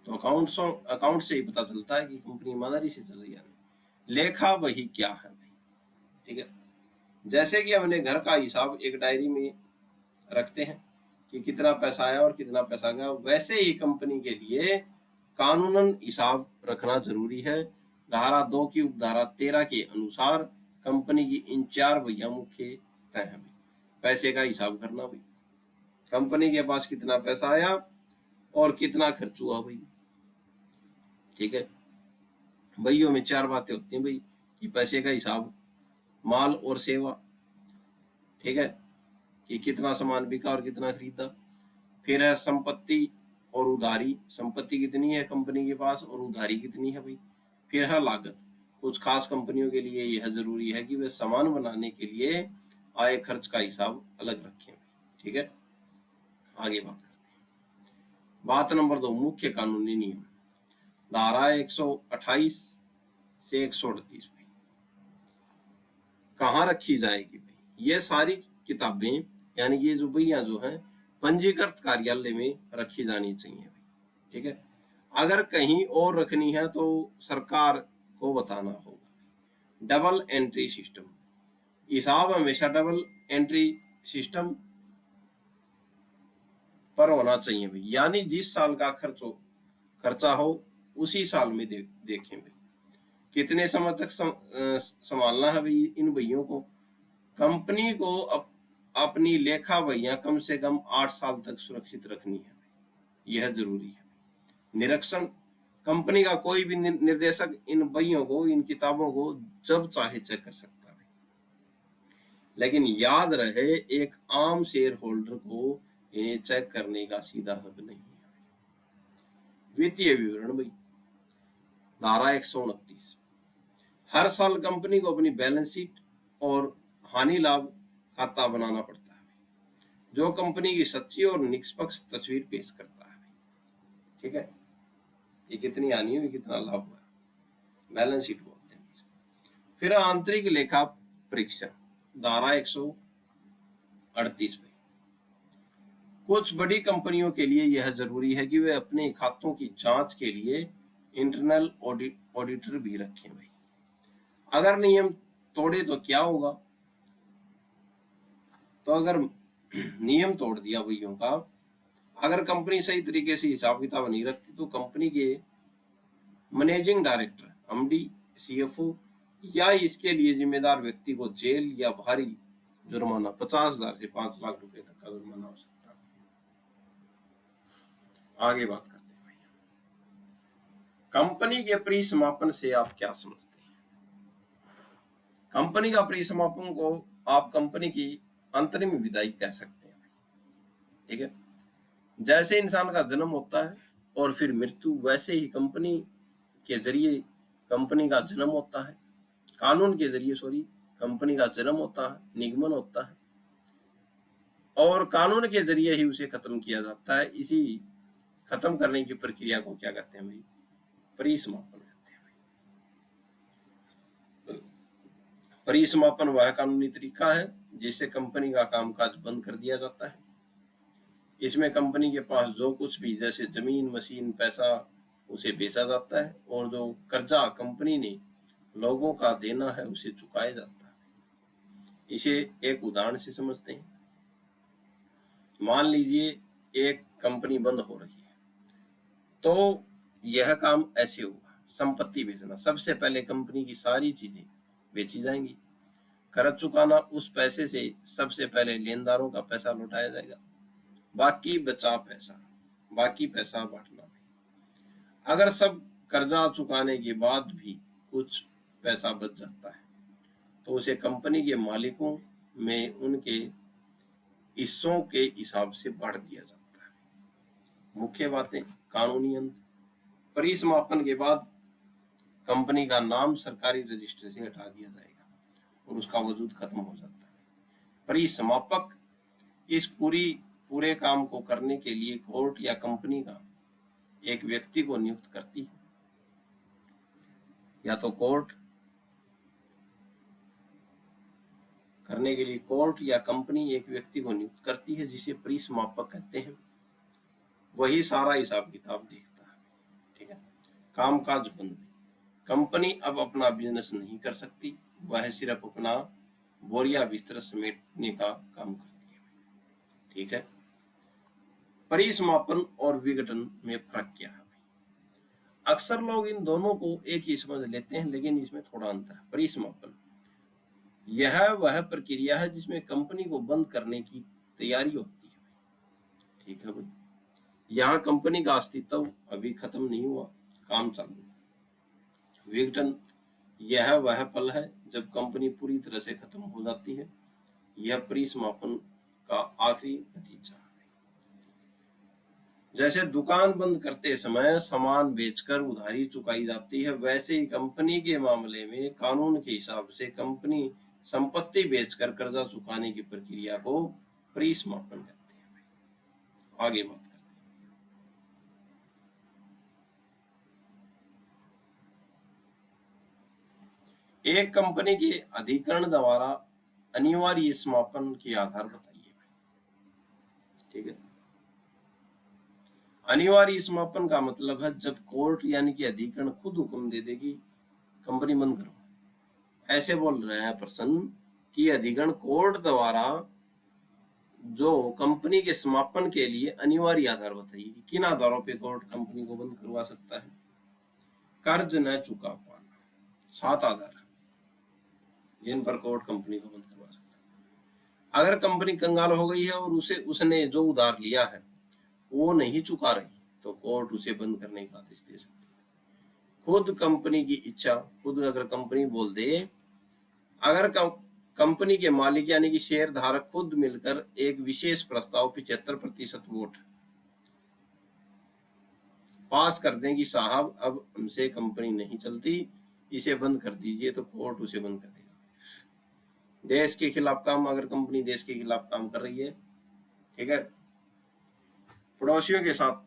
Speaker 1: तो अकाउंट से ही पता चलता है कि कंपनी ईमानदारी से चल रही है या नहीं। लेखा वही क्या है भाई? ठीक है, जैसे कि हमने घर का हिसाब एक डायरी में रखते हैं कि कितना पैसा आया और कितना पैसा गया, वैसे ही कंपनी के लिए कानूनन हिसाब रखना जरूरी है। धारा 2 की उपधारा 13 के अनुसार कंपनी की इन 4 भैया मुख्य तय है। पैसे का हिसाब करना भाई, कंपनी के पास कितना पैसा आया और कितना खर्च हुआ भाई। ठीक है, भैयों में 4 बातें होती हैं भाई, कि पैसे का हिसाब, माल और सेवा, ठीक है, कि कितना सामान बिका और कितना खरीदा। फिर है संपत्ति और उधारी, संपत्ति कितनी है कंपनी के पास और उधारी कितनी है भाई। फिर है लागत, कुछ खास कंपनियों के लिए यह जरूरी है कि वे सामान बनाने के लिए आय खर्च का हिसाब अलग रखें। ठीक है, आगे बात करते हैं। बात नंबर 2, मुख्य कानूनी नियम, धारा 128 से 138 भाई कहाँ रखी जाएगी भाई? ये सारी किताबें यानी ये जो भैया जो है पंजीकृत कार्यालय में रखी जानी चाहिए भाई। ठीक है, अगर कहीं और रखनी है तो सरकार को बताना होगा। डबल एंट्री सिस्टम, हिसाब हमेशा डबल एंट्री सिस्टम पर होना चाहिए भाई, यानी जिस साल का खर्चा हो उसी साल में देखें भाई। कितने समय तक संभालना है भाई इन भैयों को? कंपनी को अपनी लेखा भैया कम से कम 8 साल तक सुरक्षित रखनी है, यह जरूरी है। निरीक्षण, कंपनी का कोई भी निर्देशक इन बहियों को, इन किताबों को जब चाहे चेक कर सकता है, लेकिन याद रहे एक आम शेयर होल्डर को इन्हें चेक करने का सीधा हक नहीं है। वित्तीय विवरण भाई, धारा 129, हर साल कंपनी को अपनी बैलेंस शीट और हानि लाभ खाता बनाना पड़ता है, जो कंपनी की सच्ची और निष्पक्ष तस्वीर पेश करता है। ठीक है, ये कितनी हानि हुई, कितना लाभ हुआ, बैलेंस शीट बोलते हैं। फिर आंतरिक लेखा परीक्षण, धारा 138 में कुछ बड़ी कंपनियों के लिए यह जरूरी है कि वे अपने खातों की जांच के लिए इंटरनल ऑडिटर भी रखें। भाई अगर नियम तोड़े तो क्या होगा? तो अगर नियम तोड़ दिया भैया का, अगर कंपनी सही तरीके से हिसाब किताब नहीं रखती तो कंपनी के मैनेजिंग डायरेक्टर, एमडी, सीएफओ या इसके लिए जिम्मेदार व्यक्ति को जेल या भारी जुर्माना 50,000 से 5 लाख रुपए तक का जुर्माना हो सकता है। आगे बात करते हैं भैया, कंपनी के परिसमापन से आप क्या समझते हैं? कंपनी का परिसमापन को आप कंपनी की अंतरिम विदाई कह सकते हैं। ठीक है, जैसे इंसान का जन्म होता है और फिर मृत्यु, वैसे ही कंपनी के जरिए कंपनी का जन्म होता है, कानून के जरिए कंपनी का जन्म होता है, निगमन होता है और कानून के जरिए ही उसे खत्म किया जाता है। इसी खत्म करने की प्रक्रिया को क्या कहते हैं भाई? परिसमापन कहते हैं। परिसमापन वह कानूनी तरीका है जिससे कंपनी का कामकाज बंद कर दिया जाता है। इसमें कंपनी के पास जो कुछ भी जैसे जमीन, मशीन, पैसा उसे बेचा जाता है और जो कर्जा कंपनी ने लोगों का देना है उसे चुकाया जाता है। इसे एक उदाहरण से समझते हैं। मान लीजिए एक कंपनी बंद हो रही है, तो यह काम ऐसे होगा, संपत्ति बेचना, सबसे पहले कंपनी की सारी चीजें बेची जाएंगी, कर्ज चुकाना, उस पैसे से सबसे पहले लेनदारों का पैसा लौटाया जाएगा, बाकी बचा पैसा, बाकी पैसा बांटना। अगर सब कर्जा चुकाने के बाद भी कुछ पैसा बच जाता है तो उसे कंपनी के मालिकों में उनके हिस्सों के हिसाब से बांट दिया जाता है। मुख्य बातें, कानूनी अंत, परिसमापन के बाद कंपनी का नाम सरकारी रजिस्टर से हटा दिया जाएगा और उसका वजूद खत्म हो जाता है। परिसमापक इस पूरे काम को करने के लिए कोर्ट या कंपनी का एक व्यक्ति को नियुक्त करती है, या तो कोर्ट करने के लिए कोर्ट या कंपनी एक व्यक्ति को नियुक्त करती है जिसे परिसमापक कहते हैं। वही सारा हिसाब किताब देखता है। ठीक है, कामकाज बंद, कंपनी अब अपना बिजनेस नहीं कर सकती, वह सिर्फ अपना बोरिया बिस्तर समेटने का काम करती है। ठीक है, परिसमापन और विघटन में फर्क क्या है? अक्सर लोग इन दोनों को एक ही समझ लेते हैं, लेकिन इसमें थोड़ा अंतर है। परिसमापन यह वह प्रक्रिया है जिसमें कंपनी को बंद करने की तैयारी होती है। ठीक है भाई, यहाँ कंपनी का अस्तित्व अभी खत्म नहीं हुआ, काम चालू है। विघटन यह वह पल है जब कंपनी पूरी तरह से खत्म हो जाती है। यह परिसमापन का आखिरी नतीजा है। जैसे दुकान बंद करते समय सामान बेचकर उधारी चुकाई जाती है, वैसे ही कंपनी के मामले में कानून के हिसाब से कंपनी संपत्ति बेचकर कर्जा चुकाने की प्रक्रिया को परिसमापन कहते हैं। आगे बात करते हैं, एक कंपनी के अधिकरण द्वारा अनिवार्य समापन के आधार बताइए। ठीक है, अनिवार्य समापन का मतलब है जब कोर्ट यानी कि अधिकरण खुद हुक्म दे देगी कंपनी बंद करो। ऐसे बोल रहे हैं प्रश्न कि अधिकरण कोर्ट द्वारा जो कंपनी के समापन के लिए अनिवार्य आधार बताइए कि किन आधारों पे कोर्ट कंपनी को बंद करवा सकता है। कर्ज न चुका पाना, 7 आधार जिन पर कोर्ट कंपनी को बंद करवा सकता है। अगर कंपनी कंगाल हो गई है और उसने जो उधार लिया है वो नहीं चुका रही तो कोर्ट उसे बंद करने का आदेश दे सकती है। खुद कंपनी की इच्छा, खुद अगर कंपनी बोल दे, अगर कंपनी के मालिक यानी कि शेयर धारक खुद मिलकर एक विशेष प्रस्ताव 75% वोट पास कर दें कि साहब अब हमसे कंपनी नहीं चलती, इसे बंद कर दीजिए, तो कोर्ट उसे बंद कर देगा। देश के खिलाफ काम, अगर कंपनी देश के खिलाफ काम कर रही है, ठीक है, पड़ोसियों के साथ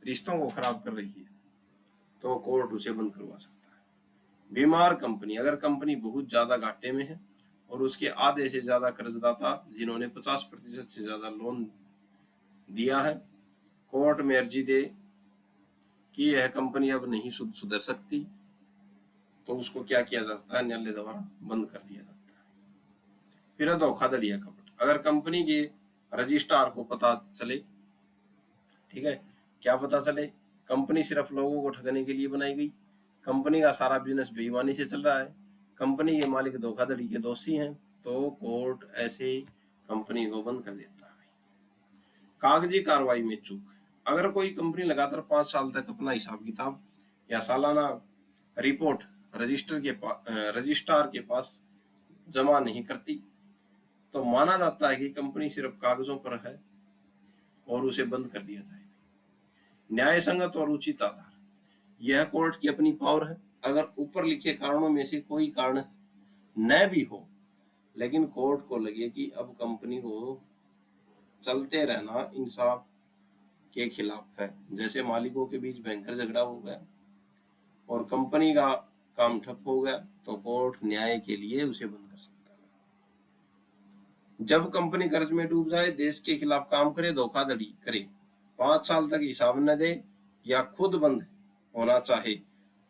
Speaker 1: रिश्तों को खराब कर रही है, तो कोर्ट उसे बंद करवा सकता है। बीमार कंपनी, अगर कंपनी बहुत ज्यादा घाटे में है और उसके आधे से ज्यादा कर्जदाता जिन्होंने 50% से ज्यादा लोन दिया है, कोर्ट में अर्जी दे कि यह कंपनी अब नहीं सुधर सकती, तो उसको क्या किया जाता है, न्यायालय द्वारा बंद कर दिया जाता है। फिर धोखाधड़ी या कपट, अगर कंपनी के रजिस्ट्रार को पता चले, ठीक है, क्या पता चले, कंपनी सिर्फ लोगों को ठगने के लिए बनाई गई, कंपनी का सारा बिजनेस बेईमानी से चल रहा है, कंपनी के मालिक धोखाधड़ी के दोषी हैं, तो कोर्ट ऐसे कंपनी को बंद कर देता है। कागजी कार्रवाई में चूक, अगर कोई कंपनी लगातार 5 साल तक अपना हिसाब किताब या सालाना रिपोर्ट रजिस्ट्रार के पास जमा नहीं करती, तो माना जाता है कि कंपनी सिर्फ कागजों पर है और उसे बंद कर दिया जाए। न्याय संगत और उचित आधार, यह कोर्ट की अपनी पावर है। अगर ऊपर लिखे कारणों में से कोई कारण न भी हो, लेकिन कोर्ट को लगे कि अब कंपनी को चलते रहना इंसाफ के खिलाफ है, जैसे मालिकों के बीच भयंकर झगड़ा हो गया और कंपनी का काम ठप हो गया, तो कोर्ट न्याय के लिए उसे बंद कर सकता है। जब कंपनी कर्ज में डूब जाए, देश के खिलाफ काम करे, धोखाधड़ी करे, 5 साल तक हिसाब न दे या खुद बंद होना चाहे,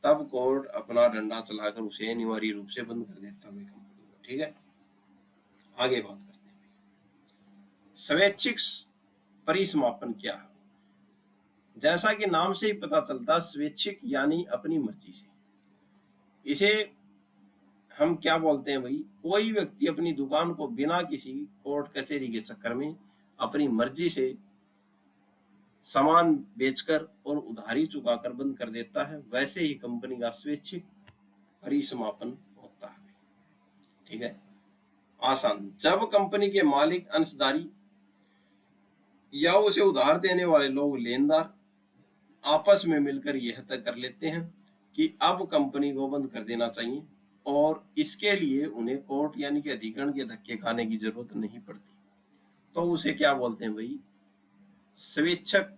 Speaker 1: तब कोर्ट अपना डंडा चलाकर उसे अनिवार्य रूप से बंद कर देता है कंपनी को। ठीक है, आगे बात करते हैं। स्वैच्छिक परिसमापन क्या है? जैसा कि नाम से ही पता चलता, स्वैच्छिक यानी अपनी मर्जी से। इसे हम क्या बोलते हैं भाई, कोई व्यक्ति अपनी दुकान को बिना किसी कोर्ट कचहरी के चक्कर में अपनी मर्जी से सामान बेचकर और उधारी चुकाकर बंद कर देता है, वैसे ही कंपनी का स्वैच्छिक परिसमापन होता है। ठीक है, आसान, जब कंपनी के मालिक, अंशधारी या उसे उधार देने वाले लोग, लेनदार आपस में मिलकर यह तय कर लेते हैं कि अब कंपनी को बंद कर देना चाहिए, और इसके लिए उन्हें कोर्ट यानी कि अधिकरण के धक्के खाने की जरूरत नहीं पड़ती, तो उसे क्या बोलते हैं भाई, स्वेच्छक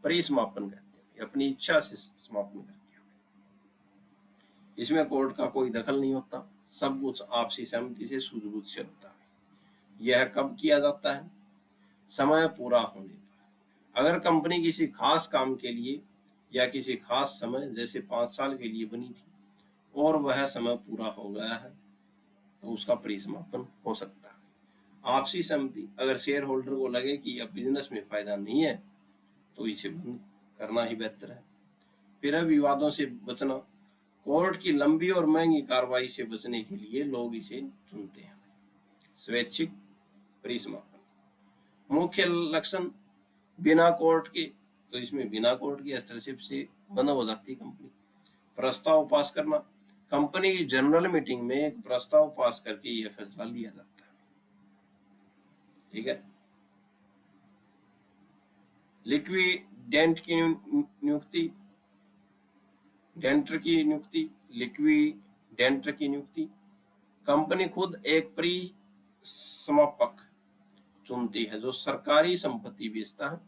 Speaker 1: परिसमापन कहते हैं। अपनी इच्छा से समापन कर दिया, इसमें कोर्ट का कोई दखल नहीं होता, सब कुछ आपसी सहमति से, सूझबूझ से होता है। यह कब किया जाता है? समय पूरा होने पर। अगर कंपनी किसी खास काम के लिए या किसी खास समय, जैसे 5 साल के लिए बनी थी और वह समय पूरा हो गया है, तो उसका परिसमापन हो सकता है। आपसी सहमति, अगर शेयर होल्डर को लगे कि अब बिजनेस में फायदा नहीं है, तो इसे बंद करना ही बेहतर है। फिर विवादों से बचना, कोर्ट की लंबी और महंगी कार्रवाई से बचने के लिए लोग इसे चुनते हैं। स्वैच्छिक परिसमापन, मुख्य लक्षण बिना कोर्ट के, तो इसमें बिना कोर्ट के हस्तक्षेप से बंद हो जाती है कंपनी। प्रस्ताव पास करना, कंपनी की जनरल मीटिंग में एक प्रस्ताव पास करके यह फैसला लिया जाता है। ठीक है, लिक्विडेंट की नियुक्ति, डेंटर की नियुक्ति, लिक्विडेंटर की नियुक्ति, कंपनी खुद एक परिसमापक चुनती है जो सरकारी संपत्ति बेचता है,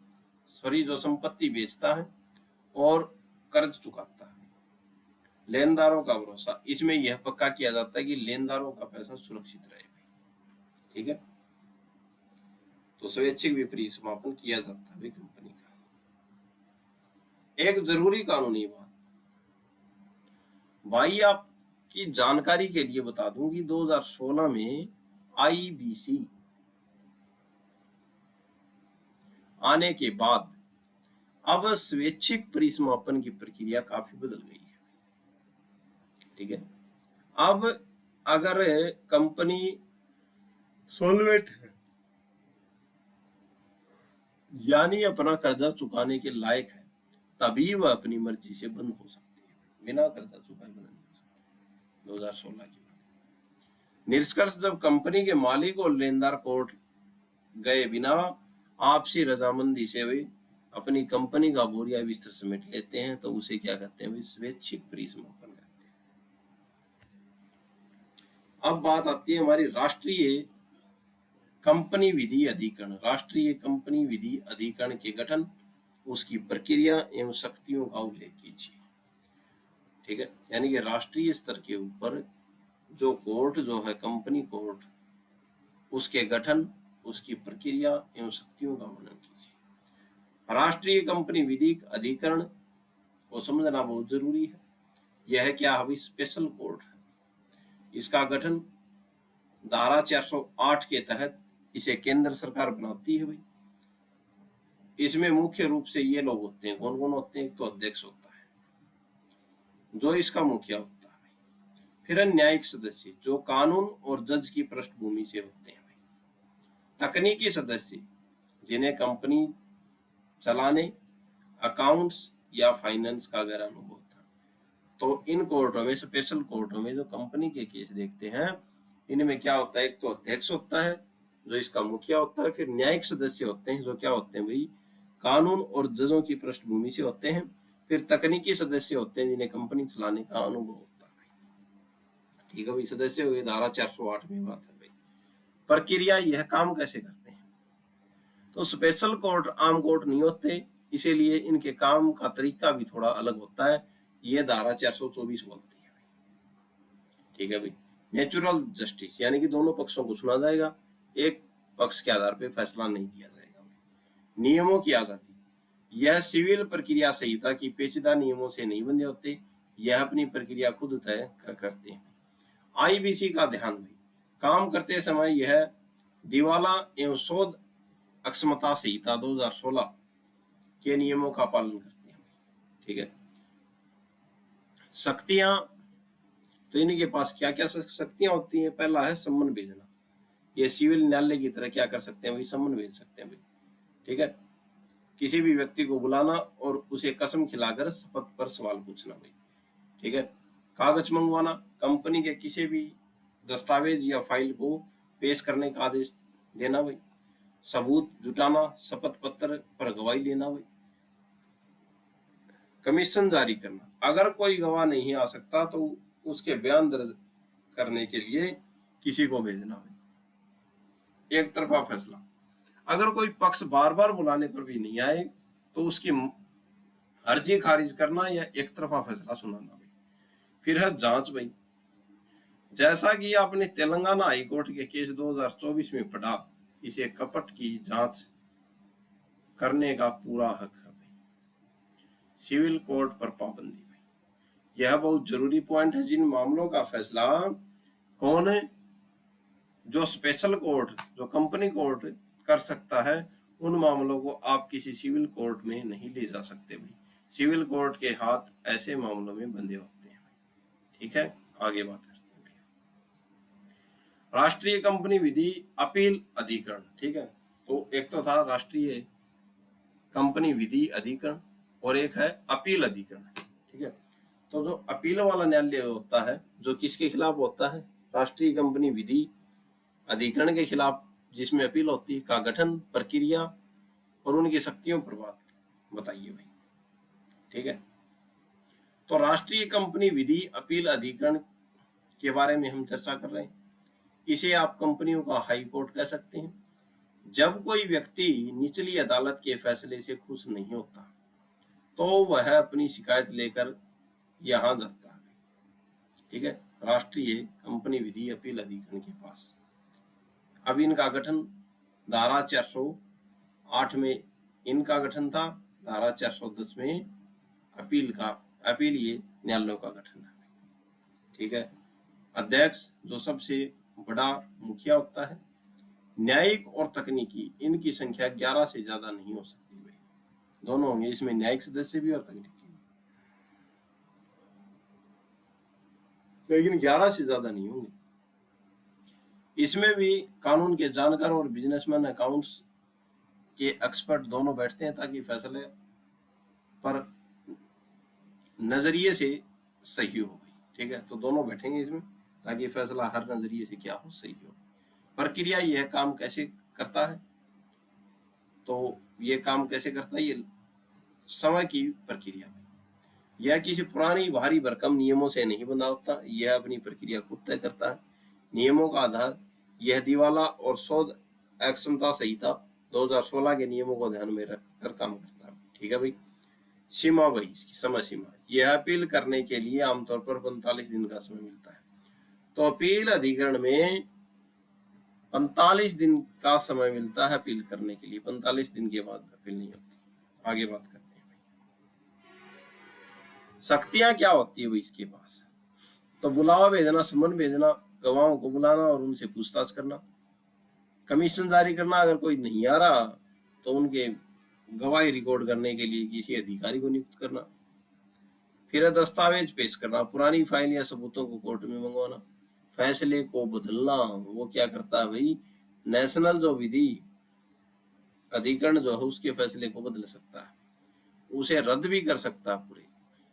Speaker 1: जो संपत्ति बेचता है और कर्ज चुकाता है। लेनदारों का भरोसा, इसमें यह पक्का किया जाता है कि लेनदारों का पैसा सुरक्षित रहे। ठीक है, तो स्वैच्छिक भी परिसमापन किया जाता है कंपनी का। एक जरूरी कानूनी बात भाई, आपकी जानकारी के लिए बता दूं कि 2016 में IBC आने के बाद अब स्वैच्छिक परिसमापन की प्रक्रिया काफी बदल गई है। ठीक है, अब अगर कंपनी सॉल्वेंट है, यानी अपना कर्जा चुकाने के लायक है, तभी वह अपनी मर्जी से बंद हो सकती है, बिना कर्जा चुकाए बंद नहीं हो सकती। 2016 की बात। निष्कर्ष, जब कंपनी के मालिक और लेनदार कोर्ट गए बिना आपसी रजामंदी से वे अपनी कंपनी का बोरिया बिस्तर समेट लेते हैं तो उसे क्या कहते हैं, स्वैच्छिक परिसमापन कहते हैं। अब बात आती है हमारी राष्ट्रीय कंपनी विधि अधिकरण। राष्ट्रीय कंपनी विधि अधिकरण के गठन, उसकी प्रक्रिया एवं शक्तियों का उल्लेख कीजिए। ठीक है, यानी कि राष्ट्रीय स्तर के ऊपर जो कोर्ट जो है कंपनी कोर्ट, उसके गठन, उसकी प्रक्रिया एवं शक्तियों का वर्णन कीजिए। राष्ट्रीय कंपनी विधि अधिकरण को समझना बहुत जरूरी है। यह क्या है, स्पेशल कोर्ट है। इसका गठन धारा 408 के तहत इसे केंद्र सरकार बनाती है भाई। इसमें मुख्य रूप से ये लोग होते हैं, कौन कौन होते हैं, एक तो अध्यक्ष होता है जो इसका मुखिया होता है, फिर न्यायिक सदस्य जो कानून और जज की पृष्ठभूमि से होते हैं भाई, तकनीकी सदस्य जिन्हें कंपनी चलाने, अकाउंट्स या फाइनेंस का अगर अनुभव था। तो इन कोर्टों में, स्पेशल कोर्टों में जो कंपनी के केस देखते हैं, इनमें क्या होता है, एक तो अध्यक्ष होता है जो इसका मुखिया होता है, फिर न्यायिक सदस्य होते हैं जो क्या होते हैं भाई, कानून और जजों की पृष्ठभूमि से होते हैं, फिर तकनीकी सदस्य होते हैं जिन्हें कंपनी चलाने का अनुभव होता है। ठीक है भाई, सदस्य हुए धारा 408 में बात है भाई। प्रक्रिया, यह काम कैसे करते हैं, तो स्पेशल कोर्ट आम कोर्ट नहीं होते, इसीलिए इनके काम का तरीका भी थोड़ा अलग होता है। ये धारा 424 बोलती है। ठीक है भाई, नेचुरल जस्टिस यानी कि दोनों पक्षों को सुना जाएगा, एक पक्ष के आधार पर फैसला नहीं दिया जाएगा। नियमों की आजादी, यह सिविल प्रक्रिया संहिता की पेचीदा नियमों से नहीं बंधे होते, यह अपनी प्रक्रिया खुद तय करते हैं। आईबीसी का ध्यान भाई, काम करते समय यह दिवाला एवं शोध अक्षमता संहिता 2016 के नियमों का पालन करते हैं। ठीक है, शक्तियां, तो इनके पास क्या क्या शक्तियां होती हैं, पहला है सम्मन भेजना। ये सिविल न्यायालय की तरह क्या कर सकते हैं भाई, सम्मन भेज सकते हैं भाई। ठीक है, किसी भी व्यक्ति को बुलाना और उसे कसम खिलाकर शपथ पर सवाल पूछना भाई। ठीक है, कागज मंगवाना, कंपनी के किसी भी दस्तावेज या फाइल को पेश करने का आदेश देना भाई। सबूत जुटाना, शपथ पत्र पर गवाही लेना भाई। कमीशन जारी करना, अगर कोई गवाह नहीं आ सकता तो उसके बयान दर्ज करने के लिए किसी को भेजना भाई। एक तरफा फैसला, अगर कोई पक्ष बार बार बुलाने पर भी नहीं आए तो उसकी अर्जी खारिज करना या एक तरफा फैसला सुनाना भाई। फिर है जांच भाई, जैसा कि आपने तेलंगाना हाईकोर्ट के केस 2024 में पढ़ा, इसे कपट की जांच करने का पूरा हक है भाई। सिविल कोर्ट पर पाबंदी भाई, यह बहुत जरूरी पॉइंट है। जिन मामलों का फैसला कौन है, जो स्पेशल कोर्ट, जो कंपनी कोर्ट कर सकता है, उन मामलों को आप किसी सिविल कोर्ट में नहीं ले जा सकते भाई। सिविल कोर्ट के हाथ ऐसे मामलों में बंधे होते हैं। ठीक है, आगे बात करते हैं। राष्ट्रीय कंपनी विधि अपील अधिकरण। ठीक है, तो एक तो था राष्ट्रीय कंपनी विधि अधिकरण और एक है अपील अधिकरण। ठीक है, तो जो अपील वाला न्यायालय होता है, जो किसके खिलाफ होता है, राष्ट्रीय कंपनी विधि अधिकरण के खिलाफ, जिसमें अपील होती है, का गठन, प्रक्रिया और उनकी शक्तियों पर बात बताइए भाई। ठीक है, तो राष्ट्रीय कंपनी विधि अपील अधिकरण के बारे में हम चर्चा कर रहे हैं। इसे आप कंपनियों का हाई कोर्ट कह सकते हैं। जब कोई व्यक्ति निचली अदालत के फैसले से खुश नहीं होता तो वह अपनी शिकायत लेकर यहां जाता है। ठीक है, राष्ट्रीय कंपनी विधि अपील अधिकरण के पास। अब इनका गठन धारा 408 में इनका गठन था, धारा 410 में अपीलीय न्यायालयों का गठन है। ठीक है, अध्यक्ष जो सबसे बड़ा मुखिया होता है, न्यायिक और तकनीकी, इनकी संख्या 11 से ज्यादा नहीं हो सकती भाई, दोनों होंगे इसमें, न्यायिक सदस्य भी और तकनीकी भी, लेकिन 11 से ज्यादा नहीं होंगे। इसमें भी कानून के जानकार और बिजनेसमैन, अकाउंट्स के एक्सपर्ट दोनों बैठते हैं ताकि फैसले पर नजरिए से सही हो भाई। ठीक है, तो दोनों बैठेंगे इसमें ताकि फैसला हर नजरिए से क्या हो, सही हो। प्रक्रिया, यह काम कैसे करता है, तो ये काम कैसे करता है, ये समय की प्रक्रिया में यह किसी पुरानी भारी भरकम नियमों से नहीं बंधा होता, यह अपनी प्रक्रिया खुद तय करता है। नियमों का आधार यह दिवाला और शोध अक्षमता संहिता 2016 के नियमों को ध्यान में रखकर काम करता है। ठीक है भाई। सीमा भाई, इसकी समय सीमा, यह अपील करने के लिए आमतौर पर 45 दिन का समय मिलता है। तो अपील अधिकरण में 45 दिन का समय मिलता है अपील करने के लिए। 45 दिन के बाद अपील नहीं होती। आगे बात करते हैं भाई, शक्तियां क्या होती है भाई इसके पास। तो बुलावा भेजना, सम्मन भेजना, गवाहों को बुलाना और उनसे पूछताछ करना, कमीशन जारी करना, अगर कोई नहीं आ रहा तो उनके गवाही रिकॉर्ड करने के लिए किसी अधिकारी को नियुक्त करना, फिर दस्तावेज पेश करना, पुरानी फाइल या सबूतों को कोर्ट में मंगवाना, फैसले को बदलना। वो क्या करता है भाई, नेशनल जो विधि अधिकरण जो है उसके फैसले को बदल सकता है, उसे रद्द भी कर सकता है। पूरे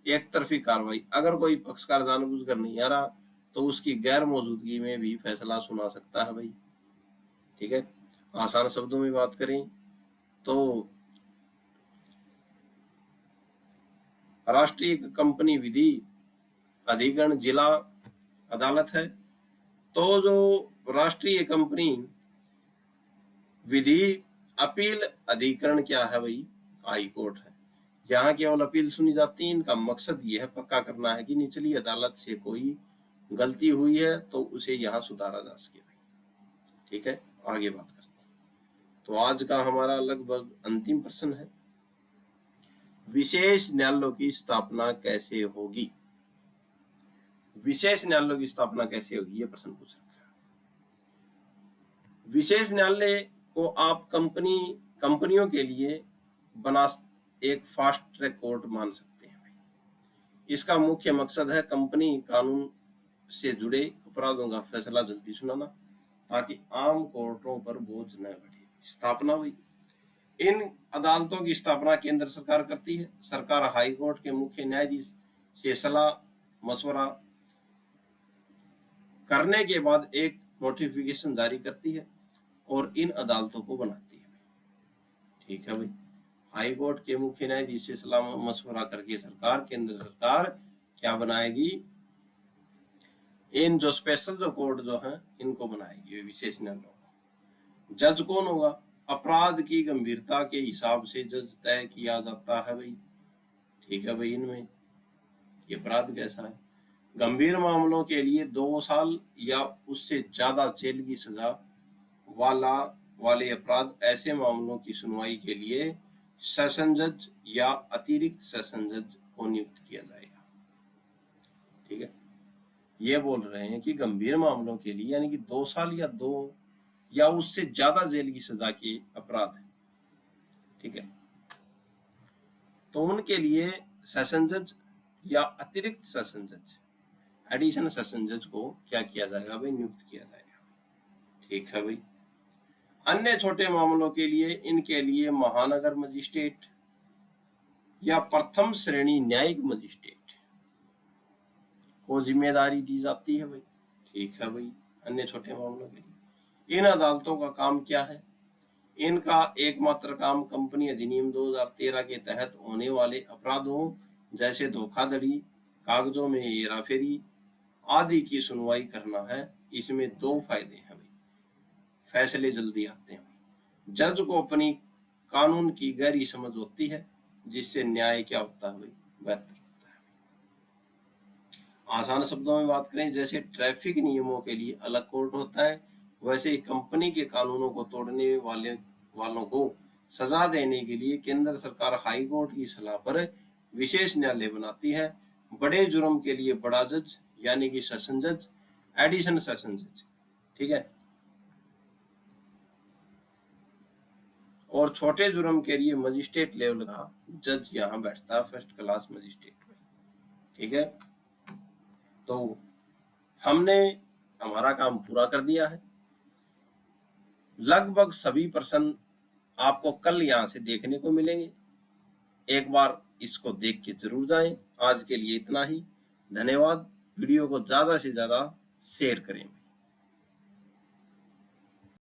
Speaker 1: एक तरफी कार्रवाई, अगर कोई पक्षकार जानबूझकर नहीं आ रहा तो उसकी गैर मौजूदगी में भी फैसला सुना सकता है भाई। ठीक है। आसान शब्दों में बात करें तो राष्ट्रीय कंपनी विधि अधिकरण जिला अदालत है। तो जो राष्ट्रीय कंपनी विधि अपील अधिकरण क्या है भाई, हाई कोर्ट है। यहाँ केवल अपील सुनी जाती है। इनका मकसद यह पक्का करना है कि निचली अदालत से कोई गलती हुई है तो उसे यहाँ सुधारा जा सके भाई। ठीक है, आगे बात करते हैं। तो आज का हमारा लगभग अंतिम प्रश्न है, विशेष न्यायालयों की स्थापना कैसे होगी। विशेष न्यायालयों की स्थापना कैसे होगी, ये प्रश्न पूछ रखा है। विशेष न्यायालय को आप कंपनियों के लिए बना एक फास्ट ट्रैक कोर्ट मान सकते हैं भाई। इसका मुख्य मकसद है कंपनी कानून से जुड़े अपराधों का फैसला जल्दी सुनाना, ताकि आम कोर्टों पर बोझ न बढ़े। स्थापना हुई, इन अदालतों की स्थापना केंद्र सरकार करती है। सरकार हाई कोर्ट के मुख्य न्यायाधीश से सलाह मशवरा करने के बाद एक नोटिफिकेशन जारी करती है और इन अदालतों को बनाती है। ठीक है भाई। हाई कोर्ट के मुख्य न्यायाधीश से सलाह मशवरा करके सरकार, केंद्र सरकार क्या बनाएगी, इन जो स्पेशल जो कोर्ट जो है इनको बनाएगी, विशेष न्यायालयों। जज कौन होगा, अपराध की गंभीरता के हिसाब से जज तय किया जाता है भाई। ठीक है भाई। इनमें ये अपराध कैसा है, गंभीर मामलों के लिए 2 साल या उससे ज्यादा जेल की सजा वाले अपराध, ऐसे मामलों की सुनवाई के लिए सेशन जज या अतिरिक्त सेशन जज को नियुक्त किया जाएगा। ठीक है। ये बोल रहे हैं कि गंभीर मामलों के लिए, यानी कि 2 साल या उससे ज्यादा जेल की सजा के अपराध है। ठीक है। तो उनके लिए सेशन जज या अतिरिक्त सेशन जज, एडिशनल सेशन जज को क्या किया जाएगा भाई, नियुक्त किया जाएगा। ठीक है भाई। अन्य छोटे मामलों के लिए इनके लिए महानगर मजिस्ट्रेट या प्रथम श्रेणी न्यायिक मजिस्ट्रेट को जिम्मेदारी दी जाती है भाई। ठीक है भाई। अन्य छोटे मामलों के लिए इन अदालतों का काम क्या है, इनका एकमात्र काम कंपनी अधिनियम 2013 के तहत होने वाले अपराधों जैसे धोखाधड़ी, कागजों में हेराफेरी आदि की सुनवाई करना है। इसमें 2 फायदे हैं भाई, फैसले जल्दी आते हैं। जज को अपनी कानून की गहरी समझ होती है, जिससे न्याय क्या होता है भाई, बेहतर होता है। आसान शब्दों में बात करें, जैसे ट्रैफिक नियमों के लिए अलग कोर्ट होता है, वैसे ही कंपनी के कानूनों को तोड़ने वालों को सजा देने के लिए केंद्र सरकार हाई कोर्ट की सलाह पर विशेष न्यायालय बनाती है। बड़े जुर्म के लिए बड़ा जज यानी कि सेशन जज, एडिशनल सेशन जज। ठीक है। और छोटे जुर्म के लिए मजिस्ट्रेट लेवल का जज यहाँ बैठता है, फर्स्ट क्लास मजिस्ट्रेट में। ठीक है। तो हमने हमारा काम पूरा कर दिया है। लगभग सभी प्रश्न आपको कल यहाँ से देखने को मिलेंगे। एक बार इसको देख के जरूर जाएं। आज के लिए इतना ही, धन्यवाद। वीडियो को ज्यादा से ज्यादा शेयर करें।